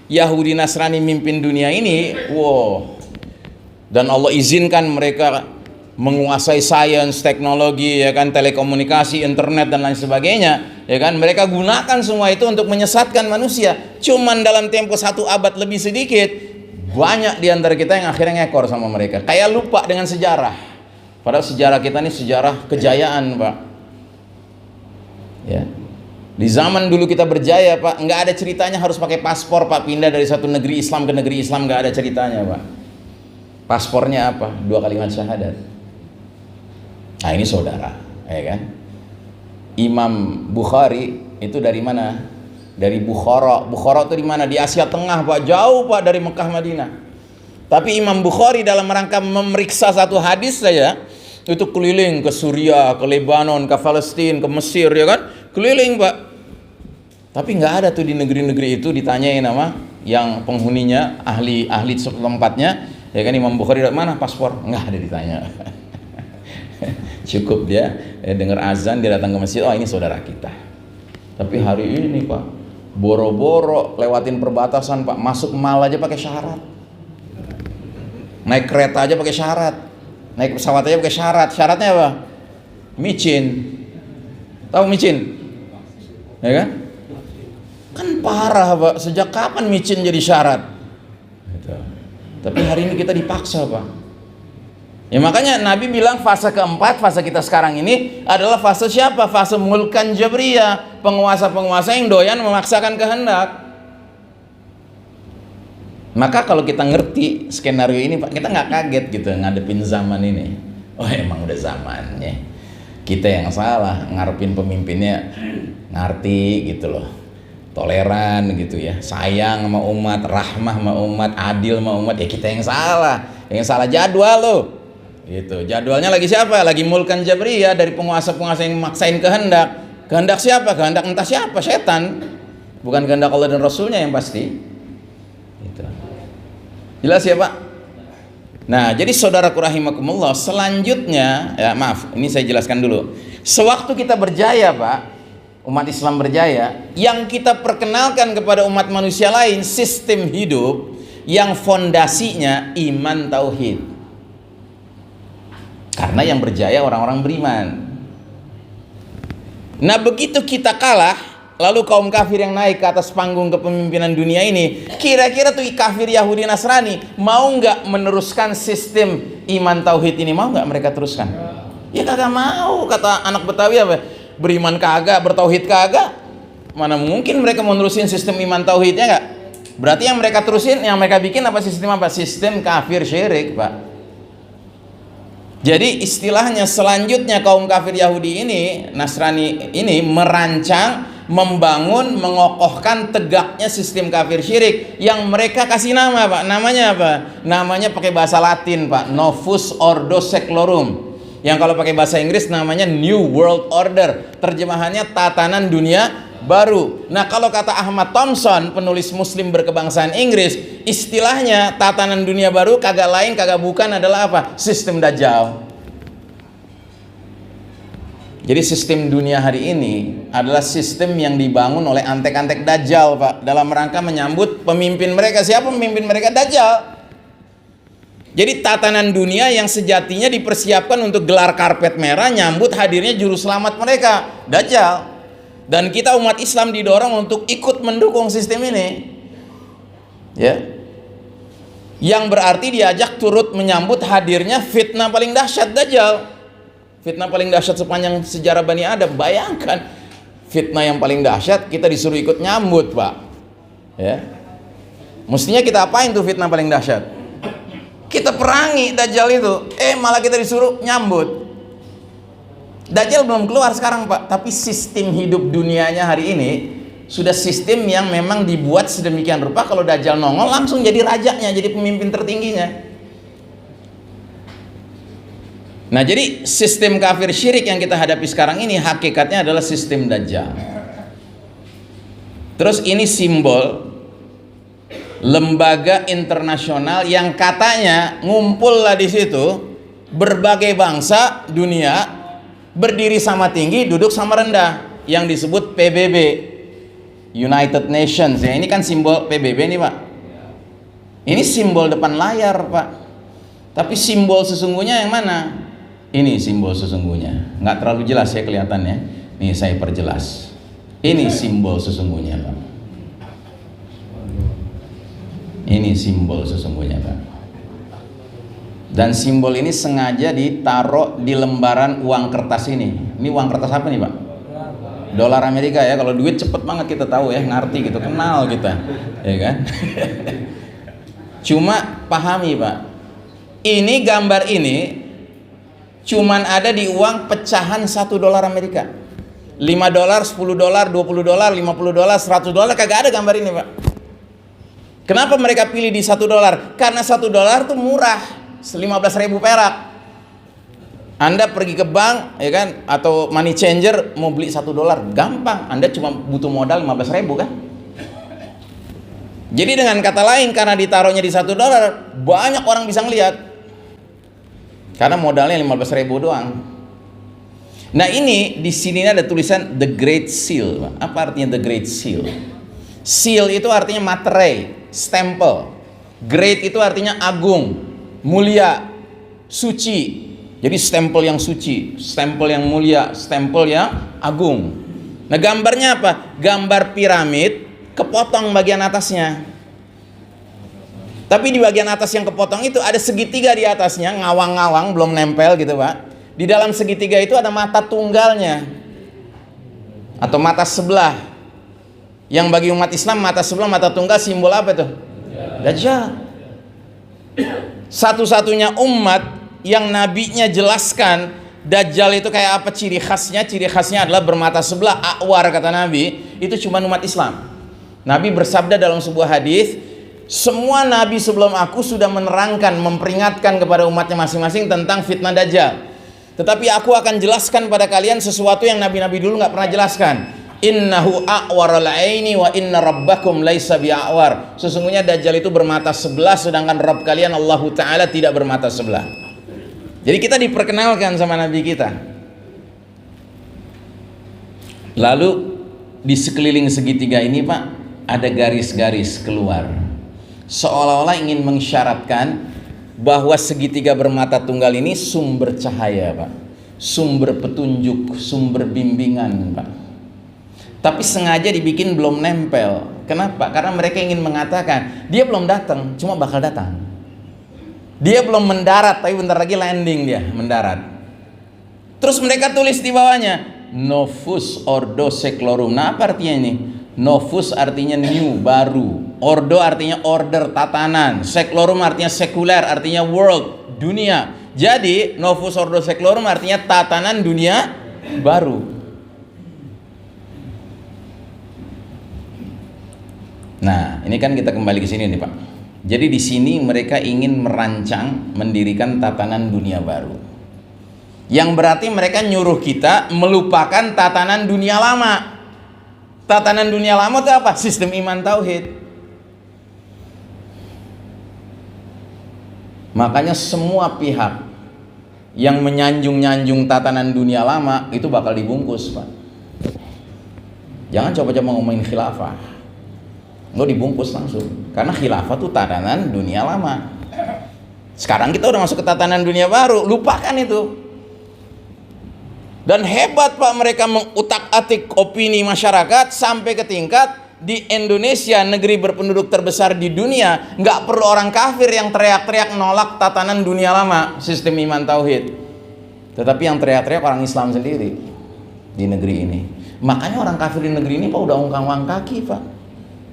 Yahudi Nasrani mimpin dunia ini, wow. Dan Allah izinkan mereka menguasai sains, teknologi, ya kan, telekomunikasi, internet dan lain sebagainya, ya kan. Mereka gunakan semua itu untuk menyesatkan manusia. Cuman dalam tempo 1 abad lebih sedikit, banyak di antara kita yang akhirnya ngekor sama mereka, kayak lupa dengan sejarah. Padahal sejarah kita ini sejarah kejayaan Pak, ya. Di zaman dulu kita berjaya Pak, nggak ada ceritanya harus pakai paspor Pak, pindah dari satu negeri Islam ke negeri Islam, nggak ada ceritanya Pak. Paspornya apa? 2 kalimat syahadat. Nah ini saudara, ya kan? Imam Bukhari itu dari mana? Dari Bukhara. Bukhara itu di mana? Di Asia Tengah, Pak. Jauh, Pak, dari Mekah Madinah. Tapi Imam Bukhari dalam rangka memeriksa satu hadis saja itu keliling ke Suriah, ke Lebanon, ke Palestina, ke Mesir, ya kan? Keliling, Pak. Tapi nggak ada tuh di negeri-negeri itu ditanyain nama yang penghuninya, ahli tempatnya, ya kan? Imam Bukhari dari mana? Paspor? Nggak ada ditanya. Cukup dia dengar azan, dia datang ke masjid, oh ini saudara kita. Tapi hari ini, Pak, boro-boro lewatin perbatasan, Pak, masuk mal aja pakai syarat, naik kereta aja pakai syarat, naik pesawat aja pakai syarat. Syaratnya apa? Micin. Tahu micin? Ya kan? Kan parah, Pak. Sejak kapan micin jadi syarat? Gitu. Tapi hari ini kita dipaksa, Pak. Ya makanya Nabi bilang fase keempat, fase kita sekarang ini adalah fase siapa? Fase mulkan jabriyah, penguasa-penguasa yang doyan memaksakan kehendak. Maka kalau kita ngerti skenario ini, Pak, kita nggak kaget gitu ngadepin zaman ini. Oh emang udah zamannya. Kita yang salah ngarepin pemimpinnya ngerti gitu loh, toleran gitu ya, sayang sama umat, rahmah sama umat, adil sama umat. Ya kita yang salah jadwal loh. Gitu. Jadwalnya lagi siapa? Lagi mulkan jabriyah dari penguasa-penguasa yang memaksain kehendak. Kehendak siapa? Kehendak entah siapa, setan. Bukan kehendak Allah dan Rasulnya yang pasti. Gitu. Jelas ya, Pak? Nah, jadi saudaraku rahimakumullah, selanjutnya, ya maaf, ini saya jelaskan dulu. Sewaktu kita berjaya, Pak, umat Islam berjaya, yang kita perkenalkan kepada umat manusia lain sistem hidup yang fondasinya iman tauhid. Karena yang berjaya orang-orang beriman. Nah begitu kita kalah, lalu kaum kafir yang naik ke atas panggung kepemimpinan dunia ini, kira-kira tuh kafir Yahudi Nasrani mau nggak meneruskan sistem iman tauhid ini? Mau nggak mereka teruskan? Ya kagak mau. Kata anak Betawi apa? Beriman kagak, bertauhid kagak. Mana mungkin mereka mau nerusin sistem iman tauhidnya nggak? Berarti yang mereka terusin, yang mereka bikin apa? Sistem apa? Sistem kafir syirik, Pak. Jadi istilahnya selanjutnya kaum kafir Yahudi ini, Nasrani ini merancang, membangun, mengokohkan tegaknya sistem kafir syirik yang mereka kasih nama, Pak. Namanya apa? Namanya pakai bahasa Latin, Pak. Novus Ordo Seclorum. Yang kalau pakai bahasa Inggris namanya New World Order. Terjemahannya tatanan dunia baru. Nah, kalau kata Ahmad Thompson, penulis Muslim berkebangsaan Inggris, istilahnya tatanan dunia baru kagak lain kagak bukan adalah apa? Sistem Dajjal. Jadi sistem dunia hari ini adalah sistem yang dibangun oleh antek-antek Dajjal, Pak, dalam rangka menyambut pemimpin mereka. Siapa pemimpin mereka? Dajjal. Jadi tatanan dunia yang sejatinya dipersiapkan untuk gelar karpet merah nyambut hadirnya juru selamat mereka, Dajjal. Dan kita umat Islam didorong untuk ikut mendukung sistem ini, ya. Yang berarti diajak turut menyambut hadirnya fitnah paling dahsyat, Dajjal. Fitnah paling dahsyat sepanjang sejarah Bani Adam. Bayangkan fitnah yang paling dahsyat kita disuruh ikut nyambut, Pak. Ya. Mestinya kita apain tuh fitnah paling dahsyat? Kita perangi Dajjal itu. Malah kita disuruh nyambut. Dajjal belum keluar sekarang, Pak, tapi sistem hidup dunianya hari ini sudah sistem yang memang dibuat sedemikian rupa kalau Dajjal nongol langsung jadi rajanya, jadi pemimpin tertingginya. Nah, jadi sistem kafir syirik yang kita hadapi sekarang ini hakikatnya adalah sistem Dajjal. Terus ini simbol lembaga internasional yang katanya ngumpul lah di situ berbagai bangsa dunia, berdiri sama tinggi, duduk sama rendah, yang disebut PBB, United Nations. Ya, ini kan simbol PBB nih, Pak. Ini simbol depan layar, Pak. Tapi simbol sesungguhnya yang mana? Ini simbol sesungguhnya. Nggak terlalu jelas ya kelihatannya. Nih saya perjelas. Ini simbol sesungguhnya, Pak. Ini simbol sesungguhnya, Pak. Dan simbol ini sengaja ditaruh di lembaran uang kertas ini. Ini uang kertas apa nih, Pak? Dolar Amerika ya. Kalau duit cepet banget kita tahu ya, ngerti gitu, kenal kita, ya kan? Cuma pahami, Pak, Ini gambar ini cuman ada di uang pecahan $1 Amerika. $5, $10, $20, $50, $100, kagak ada gambar ini, Pak. Kenapa mereka pilih di $1? Karena $1 tuh murah, 15.000 perak. Anda pergi ke bank, ya kan, atau money changer mau beli $1, gampang. Anda cuma butuh modal 15.000 kan. Jadi dengan kata lain, karena ditaruhnya di $1, banyak orang bisa ngelihat. Karena modalnya 15.000 doang. Nah ini di sini ada tulisan The Great Seal. Apa artinya The Great Seal? Seal itu artinya materai, stempel. Great itu artinya agung, mulia, suci. Jadi stempel yang suci, stempel yang mulia, stempel yang agung. Nah gambarnya apa? Gambar piramid, kepotong bagian atasnya. Tapi di bagian atas yang kepotong itu ada segitiga di atasnya, ngawang-ngawang, belum nempel gitu, Pak. Di dalam segitiga itu ada mata tunggalnya atau mata sebelah. Yang bagi umat Islam mata sebelah, mata tunggal simbol apa tuh? Dajjal. Satu-satunya umat yang nabinya jelaskan Dajjal itu kayak apa ciri khasnya. Ciri khasnya adalah bermata sebelah, a'war kata Nabi. Itu cuma umat Islam. Nabi bersabda dalam sebuah hadis, semua nabi sebelum aku sudah menerangkan, memperingatkan kepada umatnya masing-masing tentang fitnah Dajjal. Tetapi aku akan jelaskan pada kalian sesuatu yang nabi-nabi dulu nggak pernah jelaskan. Innahu a'waral aini wa inna rabbakum laisa bi'a'war. Sesungguhnya Dajjal itu bermata sebelah, sedangkan Rabb kalian Allah Ta'ala tidak bermata sebelah. Jadi kita diperkenalkan sama Nabi kita. Lalu di sekeliling segitiga ini, Pak, ada garis-garis keluar. Seolah-olah ingin mengisyaratkan bahwa segitiga bermata tunggal ini sumber cahaya, Pak. Sumber petunjuk, sumber bimbingan, Pak. Tapi sengaja dibikin belum nempel. Kenapa? Karena mereka ingin mengatakan dia belum datang, cuma bakal datang. Dia belum mendarat, tapi bentar lagi landing dia mendarat. Terus mereka tulis di bawahnya Novus Ordo Seclorum. Nah, apa artinya ini? Novus artinya new, baru. Ordo artinya order, tatanan. Seclorum artinya sekuler, artinya world, dunia. Jadi Novus Ordo Seclorum artinya tatanan dunia baru. Nah, ini kan kita kembali ke sini nih, Pak. Jadi di sini mereka ingin merancang, mendirikan tatanan dunia baru. Yang berarti mereka nyuruh kita melupakan tatanan dunia lama. Tatanan dunia lama itu apa? Sistem iman tauhid. Makanya semua pihak yang menyanjung-nyanjung tatanan dunia lama itu bakal dibungkus, Pak. Jangan coba-coba ngomongin khilafah. Lo dibungkus langsung, karena khilafah tuh tatanan dunia lama. Sekarang kita udah masuk ke tatanan dunia baru, lupakan itu. Dan hebat, Pak, mereka mengutak-atik opini masyarakat sampai ke tingkat di Indonesia, negeri berpenduduk terbesar di dunia, nggak perlu orang kafir yang teriak-teriak nolak tatanan dunia lama, sistem iman tauhid. Tetapi yang teriak-teriak orang Islam sendiri di negeri ini. Makanya orang kafir di negeri ini, Pak, udah ongkang-ongkang kaki, Pak.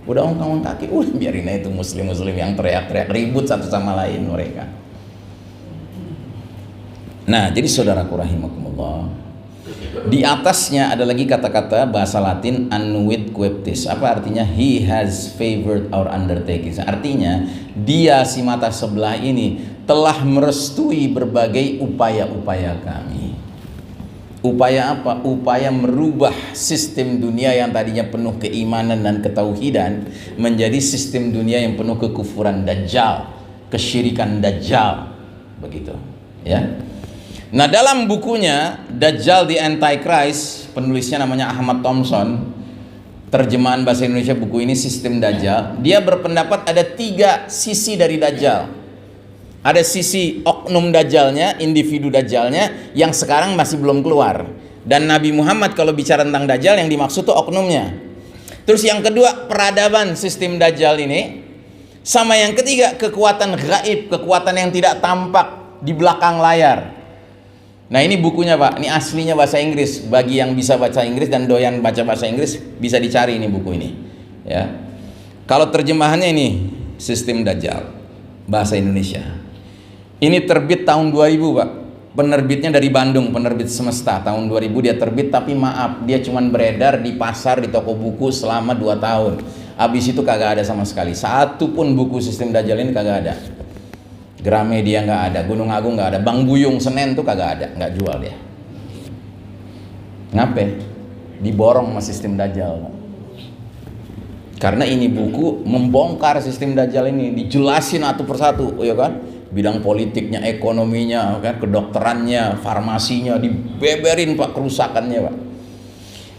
Udah ongkang kaki, biarin aja itu muslim-muslim yang teriak-teriak, ribut satu sama lain mereka. Nah, jadi saudaraku rahimakumullah, di atasnya ada lagi kata-kata bahasa Latin annuit queptis. Apa artinya? He has favored our undertakings. Artinya dia, si mata sebelah ini, telah merestui berbagai upaya-upaya kami. Upaya apa? Upaya merubah sistem dunia yang tadinya penuh keimanan dan ketauhidan menjadi sistem dunia yang penuh kekufuran Dajjal, kesyirikan Dajjal, begitu, ya. Nah, dalam bukunya Dajjal the Antichrist, penulisnya namanya Ahmad Thompson, terjemahan bahasa Indonesia buku ini Sistem Dajjal, dia berpendapat ada 3 sisi dari Dajjal. Ada sisi oknum Dajjalnya, individu Dajjalnya yang sekarang masih belum keluar. Dan Nabi Muhammad kalau bicara tentang Dajjal yang dimaksud tuh oknumnya. Terus yang kedua, peradaban sistem Dajjal ini. Sama yang ketiga, kekuatan gaib, kekuatan yang tidak tampak di belakang layar. Nah, ini bukunya, Pak. Ini aslinya bahasa Inggris. Bagi yang bisa baca Inggris dan doyan baca bahasa Inggris, bisa dicari ini buku ini. Ya. Kalau terjemahannya ini Sistem Dajjal bahasa Indonesia. Ini terbit tahun 2000 Pak. Penerbitnya dari Bandung, penerbit Semesta. Tahun 2000 dia terbit, tapi maaf, dia cuman beredar di pasar, di toko buku selama 2 tahun. Habis itu kagak ada sama sekali. Satu pun buku Sistem Dajjal ini kagak ada. Gramedia nggak ada, Gunung Agung nggak ada, Bang Buyung Senen tuh kagak ada, nggak jual dia. Ngapain? Diborong sama Sistem Dajjal. Karena ini buku membongkar Sistem Dajjal ini, dijelasin satu persatu, ya kan? Bidang politiknya, ekonominya, kan? Kedokterannya, farmasinya, dibeberin Pak, kerusakannya Pak.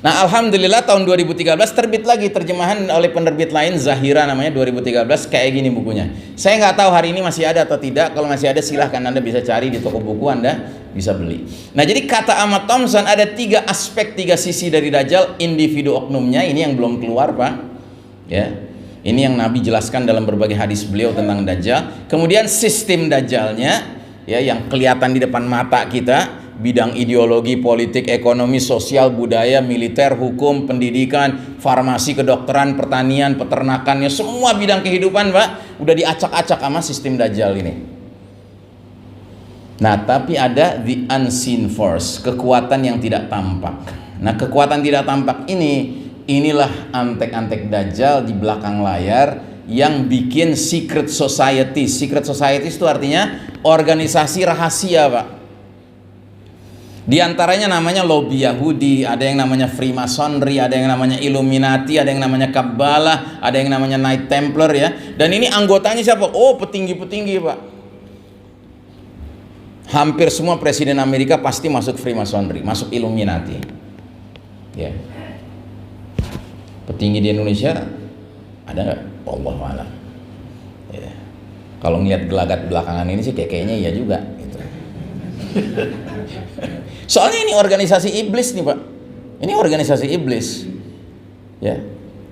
Nah, alhamdulillah tahun 2013 terbit lagi terjemahan oleh penerbit lain, Zahira namanya, 2013, kayak gini bukunya. Saya nggak tahu hari ini masih ada atau tidak. Kalau masih ada silahkan Anda bisa cari di toko buku, Anda bisa beli. Nah, jadi kata Ahmad Thompson ada 3 aspek, 3 sisi dari Dajjal. Individu oknumnya ini yang belum keluar Pak, ya. Ini yang Nabi jelaskan dalam berbagai hadis beliau tentang Dajjal. Kemudian sistem Dajjalnya, ya, yang kelihatan di depan mata kita, bidang ideologi, politik, ekonomi, sosial, budaya, militer, hukum, pendidikan, farmasi, kedokteran, pertanian, peternakannya, semua bidang kehidupan Pak, udah diacak-acak sama sistem Dajjal ini. Nah, tapi ada the unseen force, kekuatan yang tidak tampak. Nah, kekuatan tidak tampak inilah antek-antek Dajjal di belakang layar yang bikin secret society. Secret society itu artinya organisasi rahasia Pak. Di antaranya namanya lobby Yahudi, ada yang namanya Freemasonry, ada yang namanya Illuminati, ada yang namanya Kabbalah, ada yang namanya Knight Templar ya. Dan ini anggotanya siapa? Oh, petinggi-petinggi Pak. Hampir semua presiden Amerika pasti masuk Freemasonry, masuk Illuminati. Ya. Petinggi di Indonesia ada nggak? Allah alam. Ya. Kalau ngeliat gelagat belakangan ini sih kayaknya iya juga. Gitu. Soalnya ini organisasi iblis nih Pak. Ini organisasi iblis. Ya.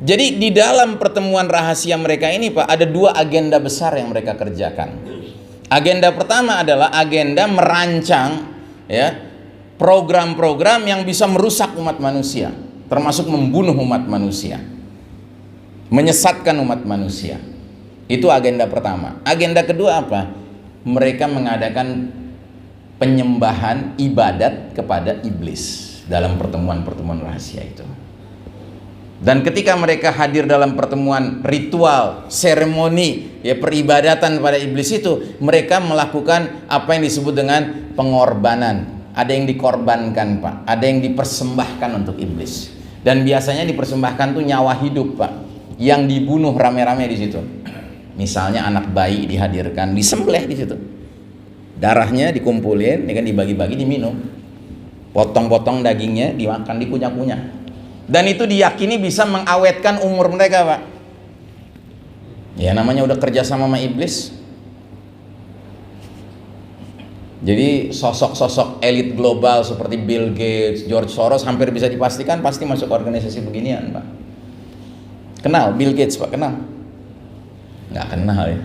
Jadi di dalam pertemuan rahasia mereka ini Pak, ada 2 agenda besar yang mereka kerjakan. Agenda pertama adalah agenda merancang ya program-program yang bisa merusak umat manusia, termasuk membunuh umat manusia, menyesatkan umat manusia. Itu agenda pertama. Agenda kedua apa? Mereka mengadakan penyembahan ibadat kepada iblis dalam pertemuan-pertemuan rahasia itu. Dan ketika mereka hadir dalam pertemuan ritual, seremoni, ya peribadatan pada iblis itu, mereka melakukan apa yang disebut dengan pengorbanan. Ada yang dikorbankan Pak, ada yang dipersembahkan untuk iblis. Dan biasanya dipersembahkan tuh nyawa hidup Pak, yang dibunuh rame-rame di situ. Misalnya anak bayi dihadirkan, disembelih di situ. Darahnya dikumpulin, ya kan, dibagi-bagi, diminum. Potong-potong dagingnya dimakan, dikunyah-kunyah. Dan itu diyakini bisa mengawetkan umur mereka Pak. Ya namanya udah kerja sama iblis. Jadi sosok-sosok elit global seperti Bill Gates, George Soros hampir bisa dipastikan pasti masuk organisasi beginian Pak. Kenal Bill Gates Pak? Kenal? Nggak kenal ya.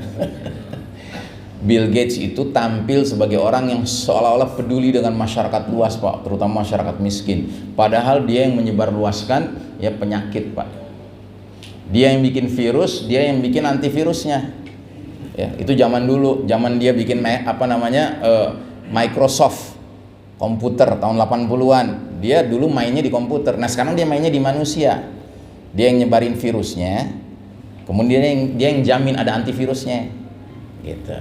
Bill Gates itu tampil sebagai orang yang seolah-olah peduli dengan masyarakat luas Pak, terutama masyarakat miskin. Padahal dia yang menyebarluaskan ya penyakit Pak. Dia yang bikin virus, dia yang bikin antivirusnya. Ya, itu zaman dulu, zaman dia bikin Microsoft komputer tahun 80-an. Dia dulu mainnya di komputer. Nah, sekarang dia mainnya di manusia. Dia yang nyebarin virusnya. Kemudian dia yang jamin ada antivirusnya. Gitu.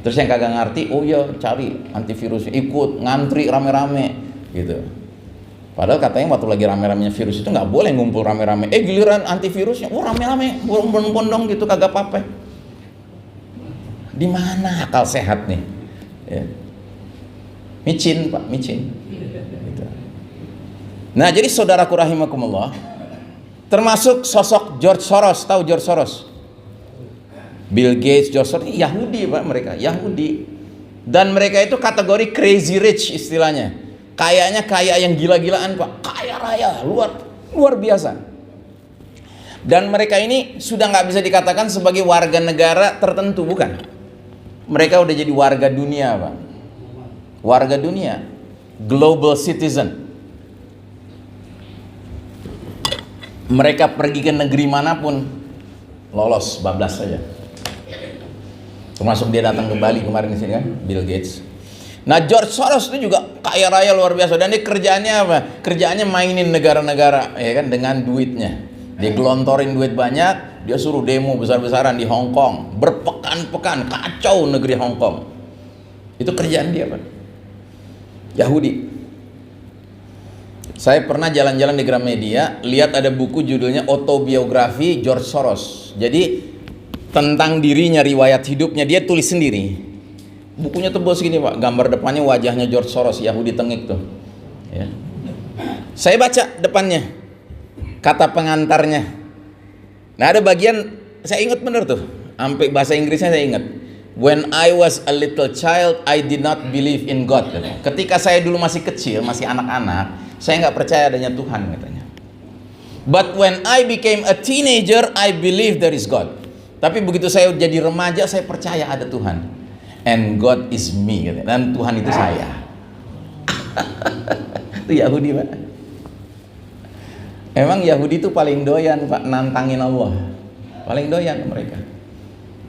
Terus yang kagak ngerti, oh ya cari antivirusnya, ikut ngantri rame-rame gitu. Padahal katanya waktu lagi rame-ramenya virus itu nggak boleh ngumpul rame-rame. Giliran antivirusnya, oh rame-rame, bondong-bondong gitu, kagak apa-apa. Di mana akal sehat nih? Ya. Micin Pak, micin. Gitu. Nah jadi saudaraku rahimakumullah, termasuk sosok George Soros, tahu George Soros? Bill Gates, George Soros, Yahudi Pak, mereka Yahudi. Dan mereka itu kategori crazy rich istilahnya. Kayaknya kaya yang gila-gilaan Pak, kaya raya, luar biasa. Dan mereka ini sudah nggak bisa dikatakan sebagai warga negara tertentu, bukan. Mereka udah jadi warga dunia Pak. Warga dunia, global citizen. Mereka pergi ke negeri manapun, lolos, bablas saja. Termasuk dia datang ke Bali kemarin di sini kan, Bill Gates. Nah, George Soros itu juga kaya raya luar biasa, dan dia kerjaannya apa? Kerjaannya mainin negara-negara ya kan dengan duitnya. Dia gelontorin duit banyak, dia suruh demo besar-besaran di Hong Kong, berpekan-pekan kacau negeri Hong Kong. Itu kerjaan dia, Pak. Yahudi. Saya pernah jalan-jalan di Gramedia, lihat ada buku judulnya Autobiografi George Soros. Jadi tentang dirinya, riwayat hidupnya dia tulis sendiri. Bukunya tebal segini, Pak. Gambar depannya wajahnya George Soros, Yahudi tengik tuh. Ya. Saya baca depannya, kata pengantarnya. Nah, ada bagian saya ingat bener tuh, sampai bahasa Inggrisnya saya ingat. When I was a little child, I did not believe in God. Ketika saya dulu masih kecil, masih anak-anak, saya nggak percaya adanya Tuhan, katanya. But when I became a teenager, I believe there is God. Tapi begitu saya jadi remaja, saya percaya ada Tuhan. And God is me, katanya. Dan Tuhan itu saya. Itu Yahudi, Pak. Emang Yahudi itu paling doyan, Pak, nantangin Allah. Paling doyan mereka.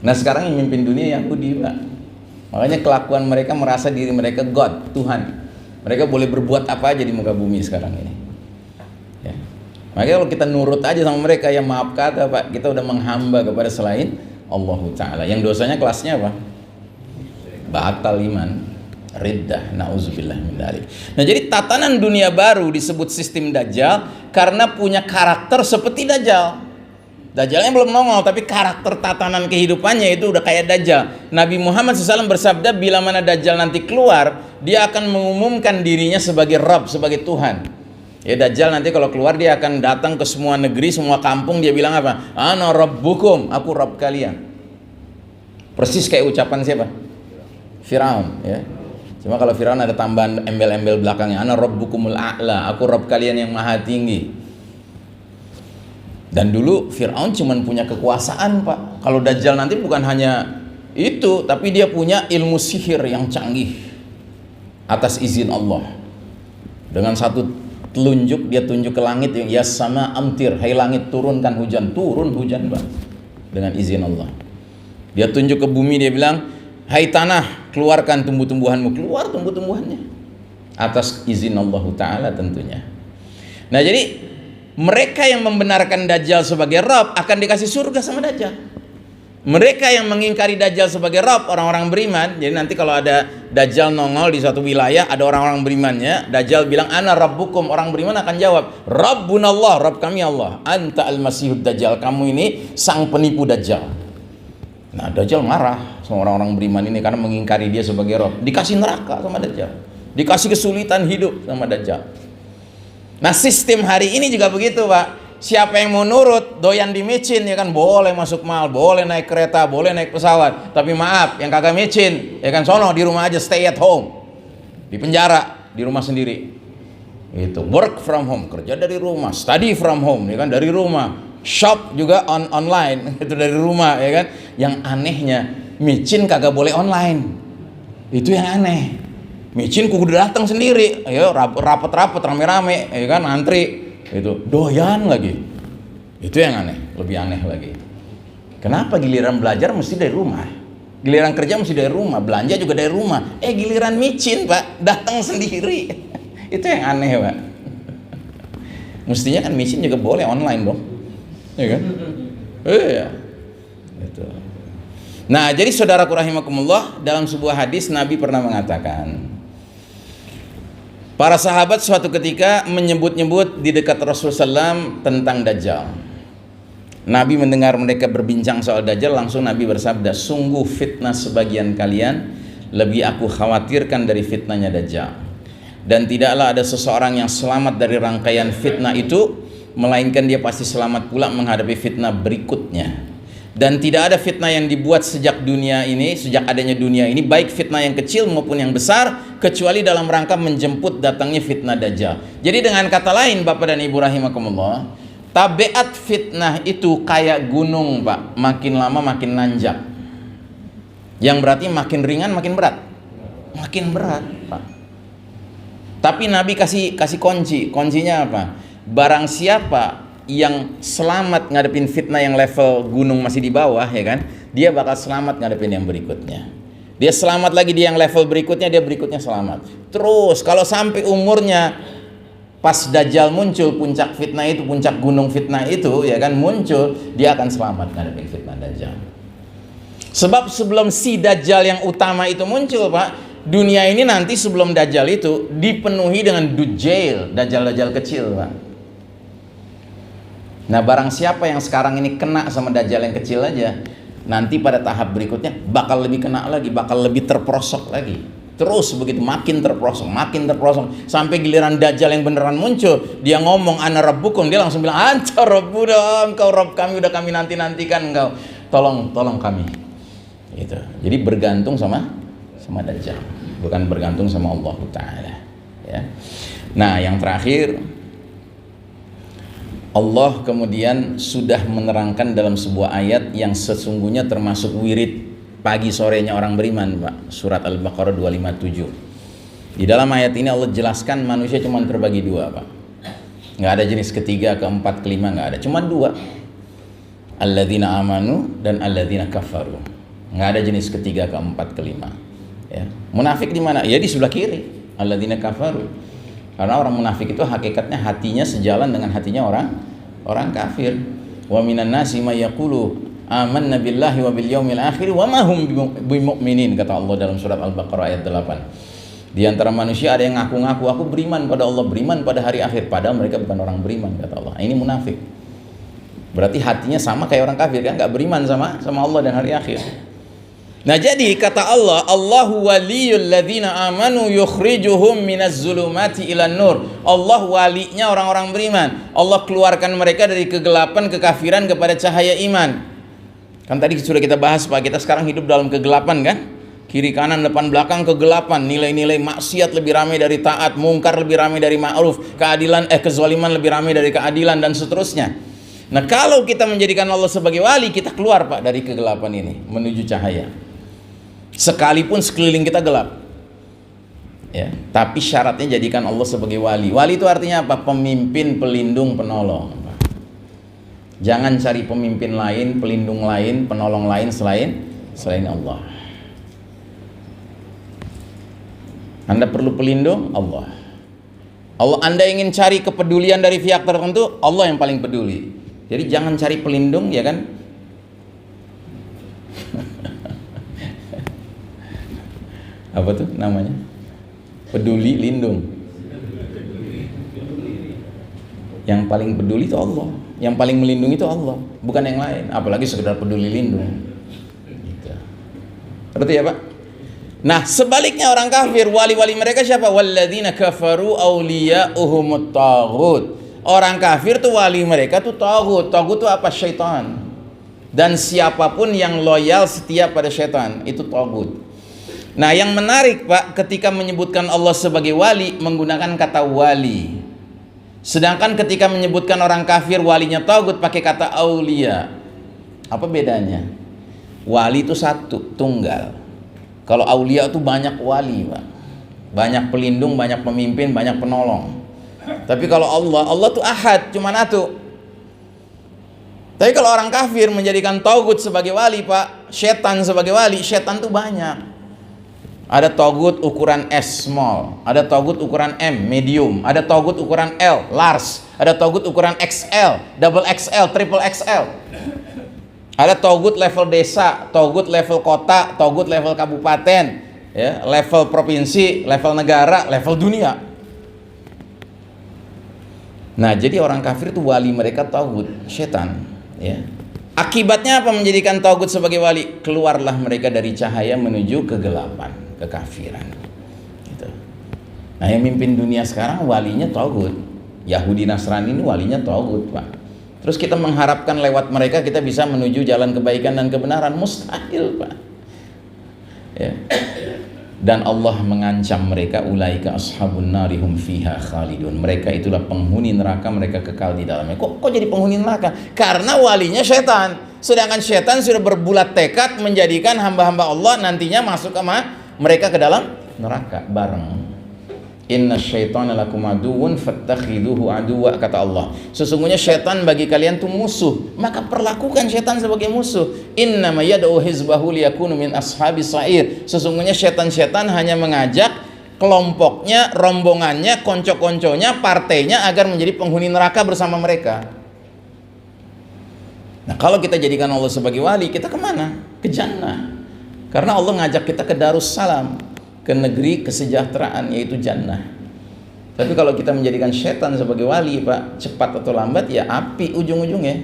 Nah, sekarang yang mimpin dunia Yahudi, Pak. Makanya kelakuan mereka merasa diri mereka God, Tuhan. Mereka boleh berbuat apa aja di muka bumi sekarang ini. Ya. Makanya kalau kita nurut aja sama mereka, ya maaf kata, Pak, kita udah menghamba kepada selain Allah Ta'ala. Yang dosanya kelasnya apa? Batal iman, riddah, na'udzubillah min dzalik. Nah, jadi tatanan dunia baru disebut sistem Dajjal karena punya karakter seperti Dajjal. Dajjalnya belum nongol, tapi karakter tatanan kehidupannya itu udah kayak Dajjal. Nabi Muhammad SAW bersabda, bila mana Dajjal nanti keluar, dia akan mengumumkan dirinya sebagai Rabb, sebagai Tuhan. Ya, Dajjal nanti kalau keluar, dia akan datang ke semua negeri, semua kampung, dia bilang apa? Ana Rabbukum, aku Rabb kalian. Persis kayak ucapan siapa? Firaun, ya. Cuma kalau Firaun ada tambahan embel-embel belakangnya, ana rabbukumul a'la, aku Rabb kalian yang maha tinggi. Dan dulu Firaun cuma punya kekuasaan, Pak. Kalau Dajjal nanti bukan hanya itu, tapi dia punya ilmu sihir yang canggih atas izin Allah. Dengan satu telunjuk dia tunjuk ke langit, ya sama amtir, hai langit turunkan hujan, turun hujan, Pak, dengan izin Allah. Dia tunjuk ke bumi, dia bilang, hai tanah, keluarkan tumbuh-tumbuhanmu, keluar tumbuh-tumbuhannya atas izin Allah Ta'ala tentunya. Nah, jadi mereka yang membenarkan Dajjal sebagai Rabb akan dikasih surga sama Dajjal. Mereka yang mengingkari Dajjal sebagai Rabb, orang-orang beriman. Jadi nanti kalau ada Dajjal nongol di suatu wilayah, ada orang-orang berimannya, Dajjal bilang ana rabbukum, orang beriman akan jawab, Rabbunallah, Rabb kami Allah, anta al-masihud Dajjal, kamu ini sang penipu Dajjal. Nah, Dajjal marah sama orang-orang beriman ini karena mengingkari dia sebagai Rabb. Dikasih neraka sama Dajjal, dikasih kesulitan hidup sama Dajjal. Nah, sistem hari ini juga begitu, Pak. Siapa yang mau nurut, doyan di micin, ya kan, boleh masuk mal, boleh naik kereta, boleh naik pesawat. Tapi maaf, yang kagak micin, ya kan, sono di rumah aja, stay at home, di penjara, di rumah sendiri. Itu work from home, kerja dari rumah, study from home, ya kan, dari rumah, shop juga online, itu dari rumah, ya kan. Yang anehnya, micin kagak boleh online. Itu yang aneh. Micin kudu datang sendiri, ayo rapet-rapet, rame-rame, ya kan, antri, itu doyan lagi. Itu yang aneh, lebih aneh lagi. Kenapa giliran belajar mesti dari rumah, giliran kerja mesti dari rumah, belanja juga dari rumah, giliran micin, Pak, datang sendiri. Itu yang aneh, Pak. Mestinya kan micin juga boleh online dong, ya kan? Iya. Itu. Nah, jadi saudaraku rahimakumullah, dalam sebuah hadis Nabi pernah mengatakan, para sahabat suatu ketika menyebut-nyebut di dekat Rasulullah SAW tentang Dajjal. Nabi mendengar mereka berbincang soal Dajjal, langsung Nabi bersabda, sungguh fitnah sebagian kalian lebih aku khawatirkan dari fitnahnya Dajjal. Dan tidaklah ada seseorang yang selamat dari rangkaian fitnah itu, melainkan dia pasti selamat pula menghadapi fitnah berikutnya. Dan tidak ada fitnah yang dibuat sejak dunia ini, sejak adanya dunia ini, baik fitnah yang kecil maupun yang besar, kecuali dalam rangka menjemput datangnya fitnah Dajjal. Jadi dengan kata lain, Bapak dan Ibu rahimakumullah, tabiat fitnah itu kayak gunung, Pak, makin lama makin nanjak. Yang berarti makin ringan makin berat. Makin berat, Pak. Tapi Nabi kasih kunci. Kuncinya apa? Barang siapa yang selamat ngadepin fitnah yang level gunung masih di bawah, ya kan, dia bakal selamat ngadepin yang berikutnya. Dia selamat lagi di yang level berikutnya, dia berikutnya selamat. Terus kalau sampai umurnya pas Dajjal muncul, puncak fitnah itu, puncak gunung fitnah itu, ya kan, muncul, dia akan selamat ngadepin fitnah Dajjal. Sebab sebelum si Dajjal yang utama itu muncul, Pak, dunia ini nanti sebelum Dajjal itu dipenuhi dengan Dujail, Dajjal-Dajjal kecil, Pak. Nah, barang siapa yang sekarang ini kena sama Dajjal yang kecil aja, nanti pada tahap berikutnya bakal lebih kena lagi, bakal lebih terperosok lagi. Terus begitu, makin terperosok, sampai giliran Dajjal yang beneran muncul, dia ngomong ana rabbukum, dia langsung bilang anta rabbuna, engkau Rabb kami, udah kami nanti-nantikan engkau. Tolong kami. Gitu. Jadi bergantung sama Dajjal, bukan bergantung sama Allah Ta'ala, ya. Nah, yang terakhir, Allah kemudian sudah menerangkan dalam sebuah ayat yang sesungguhnya termasuk wirid pagi sorenya orang beriman, Pak. Surat Al-Baqarah 257. Di dalam ayat ini Allah jelaskan manusia cuma terbagi dua, Pak. Nggak ada jenis ketiga, keempat, kelima, nggak ada. Cuma dua. Alladzina amanu dan alladzina kafaru. Nggak ada jenis ketiga, keempat, kelima. Ya. Munafik di mana? Ya di sebelah kiri. Alladzina kafaru. Karena orang munafik itu hakikatnya hatinya sejalan dengan hatinya orang kafir. Wa minan nasi may yaqulu amanna billahi wa bil yaumil akhir wa ma hum bimu'minin, kata Allah dalam surat Al-Baqarah ayat 8. Di antara manusia ada yang ngaku-ngaku aku beriman pada Allah, beriman pada hari akhir, padahal mereka bukan orang beriman, kata Allah. Ini munafik. Berarti hatinya sama kayak orang kafir, kan, nggak beriman sama Allah dan hari akhir. Nah, jadi kata Allah, Allahu waliyul ladzina amanu yukhrijuhum minaz zulumati ilan nur. Allah walinya orang-orang beriman. Allah keluarkan mereka dari kegelapan kekafiran kepada cahaya iman. Kan tadi sudah kita bahas, Pak, kita sekarang hidup dalam kegelapan, kan? Kiri kanan depan belakang kegelapan, nilai-nilai maksiat lebih ramai dari taat, mungkar lebih ramai dari ma'ruf, kezaliman lebih ramai dari keadilan, dan seterusnya. Nah, kalau kita menjadikan Allah sebagai wali, kita keluar, Pak, dari kegelapan ini menuju cahaya. Sekalipun sekeliling kita gelap, ya, tapi syaratnya jadikan Allah sebagai wali. Wali itu artinya apa? Pemimpin, pelindung, penolong. Jangan cari pemimpin lain, pelindung lain, penolong lain selain Allah. Anda perlu pelindung, Allah. Anda ingin cari kepedulian dari pihak tertentu, Allah yang paling peduli. Jadi jangan cari pelindung, ya kan? Apa tuh namanya? Peduli lindung. Yang paling peduli itu Allah, yang paling melindungi itu Allah, bukan yang lain. Apalagi sekedar peduli lindung. Gitu. Ngerti ya, Pak? Nah, sebaliknya orang kafir, wali-wali mereka siapa? Walladzina kafaru awliya'uhumut taghut. Orang kafir tuh wali mereka tuh taghut. Taghut tuh apa? Syaitan. Dan siapapun yang loyal setia pada syaitan itu taghut. Nah, yang menarik, Pak, ketika menyebutkan Allah sebagai wali menggunakan kata wali. Sedangkan ketika menyebutkan orang kafir walinya taghut pakai kata aulia. Apa bedanya? Wali itu satu, tunggal. Kalau aulia itu banyak wali, Pak. Banyak pelindung, banyak pemimpin, banyak penolong. Tapi kalau Allah tuh ahad, cuma satu. Tapi kalau orang kafir menjadikan taghut sebagai wali, Pak, setan sebagai wali, setan tuh banyak. Ada taghut ukuran S small, ada taghut ukuran M medium, ada taghut ukuran L large, ada taghut ukuran XL, double XL, triple XL. Ada taghut level desa, taghut level kota, taghut level kabupaten, ya, level provinsi, level negara, level dunia. Nah, jadi orang kafir itu wali mereka taghut, setan, ya. Akibatnya apa menjadikan taghut sebagai wali? Keluarlah mereka dari cahaya menuju kegelapan, kekafiran. Gitu. Nah, yang mimpin dunia sekarang walinya taghut. Yahudi Nasrani ini walinya taghut, Pak. Terus kita mengharapkan lewat mereka kita bisa menuju jalan kebaikan dan kebenaran, mustahil, Pak. Ya. Dan Allah mengancam mereka, ulaika ashabun narihum fiha khalidun. Mereka itulah penghuni neraka, mereka kekal di dalamnya. Kok jadi penghuni neraka? Karena walinya setan. Sedangkan setan sudah berbulat tekad menjadikan hamba-hamba Allah nantinya masuk ke mereka ke dalam neraka bareng. Inna syaitana lakum aduwwun fattakhiduhu aduwwa, kata Allah. Sesungguhnya syaitan bagi kalian tuh musuh, maka perlakukan syaitan sebagai musuh. Innama yad'u hizbahu liyakunu min ashabis sa'ir. Sesungguhnya syaitan hanya mengajak kelompoknya, rombongannya, konco-konconya, partainya agar menjadi penghuni neraka bersama mereka. Nah, kalau kita jadikan Allah sebagai wali, kita kemana? Ke jannah. Karena Allah ngajak kita ke Darussalam, ke negeri kesejahteraan, yaitu jannah. Tapi kalau kita menjadikan setan sebagai wali, Pak, cepat atau lambat ya api ujung-ujungnya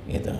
gitu.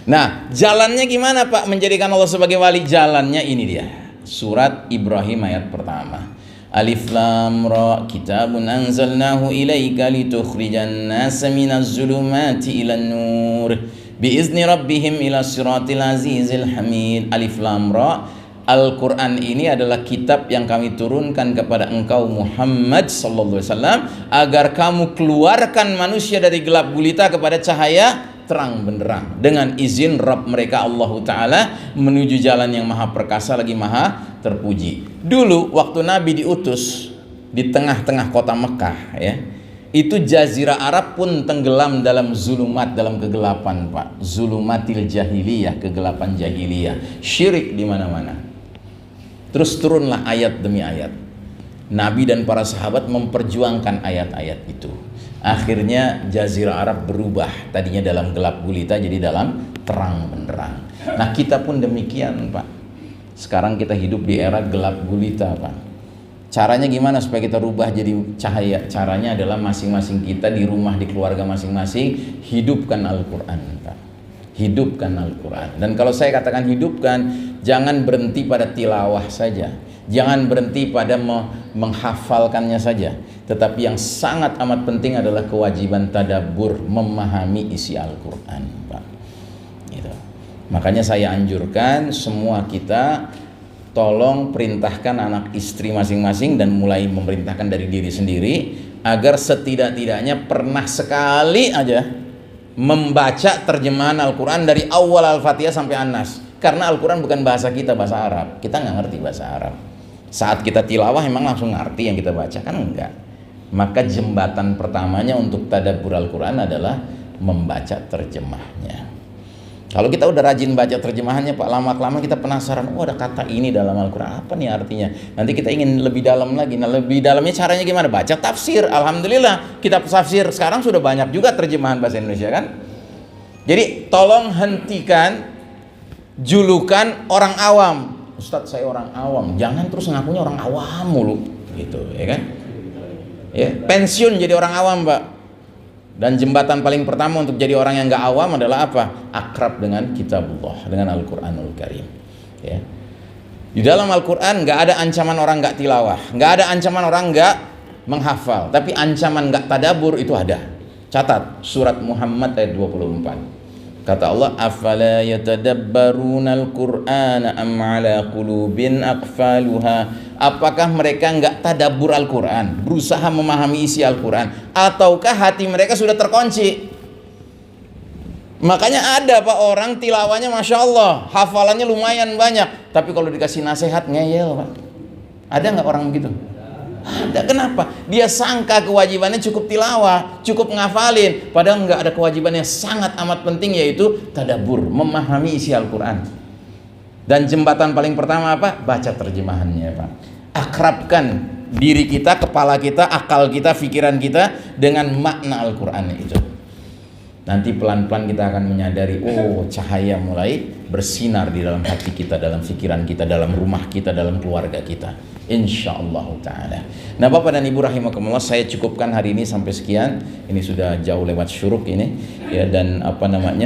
Nah, jalannya gimana, Pak, menjadikan Allah sebagai wali? Jalannya ini dia, surat Ibrahim ayat pertama. Alif lam ra, kitabun anzalnahu ilaika litukhrijan nasa minaz zulumati ilan nur biizni rabbihim ila siratil azizil hamid. Alif lam ra, Al-Quran ini adalah kitab yang kami turunkan kepada engkau Muhammad sallallahu alaihi wasallam agar kamu keluarkan manusia dari gelap gulita kepada cahaya terang benderang dengan izin Rabb mereka Allah Ta'ala menuju jalan yang maha perkasa lagi maha terpuji. Dulu waktu Nabi diutus di tengah-tengah kota Mekah ya, itu jazirah Arab pun tenggelam dalam zulumat, dalam kegelapan, Pak. Zulumatil jahiliyah, kegelapan jahiliyah, syirik di mana-mana. Terus turunlah ayat demi ayat. Nabi dan para sahabat memperjuangkan ayat-ayat itu. Akhirnya jazirah Arab berubah, tadinya dalam gelap gulita jadi dalam terang benderang. Nah, kita pun demikian, Pak. Sekarang kita hidup di era gelap gulita, Pak. Caranya gimana supaya kita rubah jadi cahaya? Caranya adalah masing-masing kita di rumah, di keluarga masing-masing hidupkan Al-Quran, Pak. Hidupkan Al-Quran. Dan kalau saya katakan hidupkan, jangan berhenti pada tilawah saja, jangan berhenti pada menghafalkannya saja, tetapi yang sangat amat penting adalah kewajiban tadabbur, memahami isi Al-Quran, Pak. Gitu. Makanya saya anjurkan semua kita tolong perintahkan anak istri masing-masing dan mulai memerintahkan dari diri sendiri agar setidak-tidaknya pernah sekali aja membaca terjemahan Al-Quran dari awal Al-Fatihah sampai An-Nas. Karena Al-Quran bukan bahasa kita, bahasa Arab. Kita nggak ngerti bahasa Arab. Saat kita tilawah emang langsung ngerti yang kita baca? Kan enggak. Maka jembatan pertamanya untuk tadabbur Al-Quran adalah membaca terjemahnya. Kalau kita udah rajin baca terjemahannya, Pak, lama-lama kita penasaran, oh ada kata ini dalam Al-Quran, apa nih artinya? Nanti kita ingin lebih dalam lagi. Nah, lebih dalamnya caranya gimana? Baca tafsir. Alhamdulillah, kitab tafsir sekarang sudah banyak juga terjemahan bahasa Indonesia kan? Jadi tolong hentikan julukan orang awam. Ustadz, saya orang awam. Jangan terus ngakunya orang awam mulu gitu, ya kan? Ya, pensiun jadi orang awam, Pak. Dan jembatan paling pertama untuk jadi orang yang gak awam adalah apa? Akrab dengan kitabullah, dengan Al-Quranul Karim ya. Di dalam Al-Quran gak ada ancaman orang gak tilawah, gak ada ancaman orang gak menghafal, tapi ancaman gak tadabur itu ada. Catat surat Muhammad ayat 24. Kata Allah, afala yatadabbarunal Qur'ana am ala qulubin aqfaluha. Apakah mereka enggak tadabbur Al-Quran, berusaha memahami isi Al-Quran, ataukah hati mereka sudah terkunci? Makanya ada, Pak, orang tilawanya Masya Allah, hafalannya lumayan banyak, tapi kalau dikasih nasihat ngeyel, Pak. Ada nggak orang begitu? Ada. Kenapa? Dia sangka kewajibannya cukup tilawah, cukup ngafalin, padahal nggak ada kewajiban yang sangat amat penting, yaitu tadabbur, memahami isi Al-Quran. Dan jembatan paling pertama apa? Baca terjemahannya, Pak. Akrabkan diri kita, kepala kita, akal kita, pikiran kita dengan makna Al-Quran itu. Nanti pelan-pelan kita akan menyadari, oh, cahaya mulai bersinar di dalam hati kita, dalam pikiran kita, dalam rumah kita, dalam keluarga kita, insyaallah ta'ala. Nah, Bapak dan Ibu rahimakumullah, saya cukupkan hari ini sampai sekian. Ini sudah jauh lewat syuruk ini ya. Dan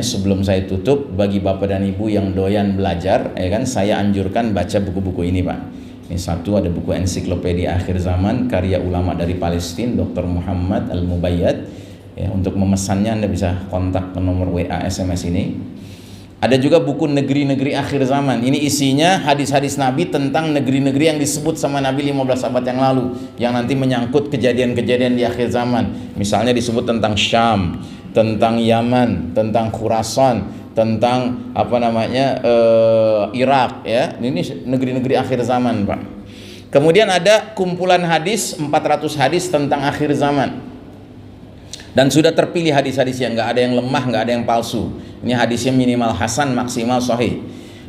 sebelum saya tutup, bagi Bapak dan Ibu yang doyan belajar ya kan, saya anjurkan baca buku-buku ini, Pak. Ini satu, ada buku Ensiklopedia Akhir Zaman karya ulama dari Palestina, Dr. Muhammad Al-Mubayyad ya. Untuk memesannya Anda bisa kontak ke nomor WA SMS ini. Ada juga buku Negeri-Negeri Akhir Zaman. Ini isinya hadis-hadis Nabi tentang negeri-negeri yang disebut sama Nabi 15 abad yang lalu, yang nanti menyangkut kejadian-kejadian di akhir zaman. Misalnya disebut tentang Syam, tentang Yaman, tentang Khurasan, tentang Irak ya. Ini negeri-negeri akhir zaman, Pak. Kemudian ada kumpulan hadis 400 hadis tentang akhir zaman. Dan sudah terpilih hadis-hadis yang nggak ada yang lemah, nggak ada yang palsu. Ini hadisnya minimal hasan, maksimal sahih.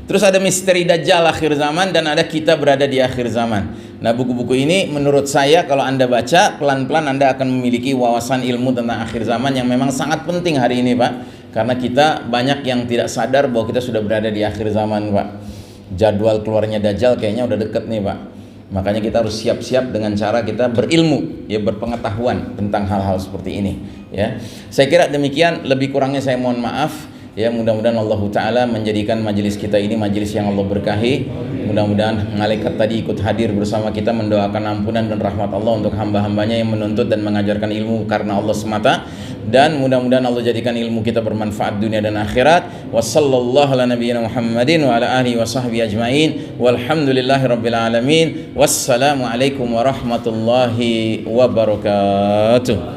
Terus ada misteri Dajjal akhir zaman dan ada kita berada di akhir zaman. Nah, buku-buku ini menurut saya kalau Anda baca, pelan-pelan Anda akan memiliki wawasan ilmu tentang akhir zaman yang memang sangat penting hari ini, Pak. Karena kita banyak yang tidak sadar bahwa kita sudah berada di akhir zaman, Pak. Jadwal keluarnya Dajjal kayaknya udah deket nih, Pak. Makanya kita harus siap-siap dengan cara kita berilmu, ya, berpengetahuan tentang hal-hal seperti ini, ya. Saya kira demikian, lebih kurangnya saya mohon maaf. Ya, mudah-mudahan Allah Ta'ala menjadikan majelis kita ini majelis yang Allah berkahi. Mudah-mudahan malaikat tadi ikut hadir bersama kita mendoakan ampunan dan rahmat Allah untuk hamba-hambanya yang menuntut dan mengajarkan ilmu karena Allah semata. Dan mudah-mudahan Allah jadikan ilmu kita bermanfaat dunia dan akhirat. Wassallallahu ala nabiyyina Muhammadin wa ala alihi wa sahbihi ajma'in. Walhamdulillahi rabbil alamin. Wassalamualaikum warahmatullahi wabarakatuh.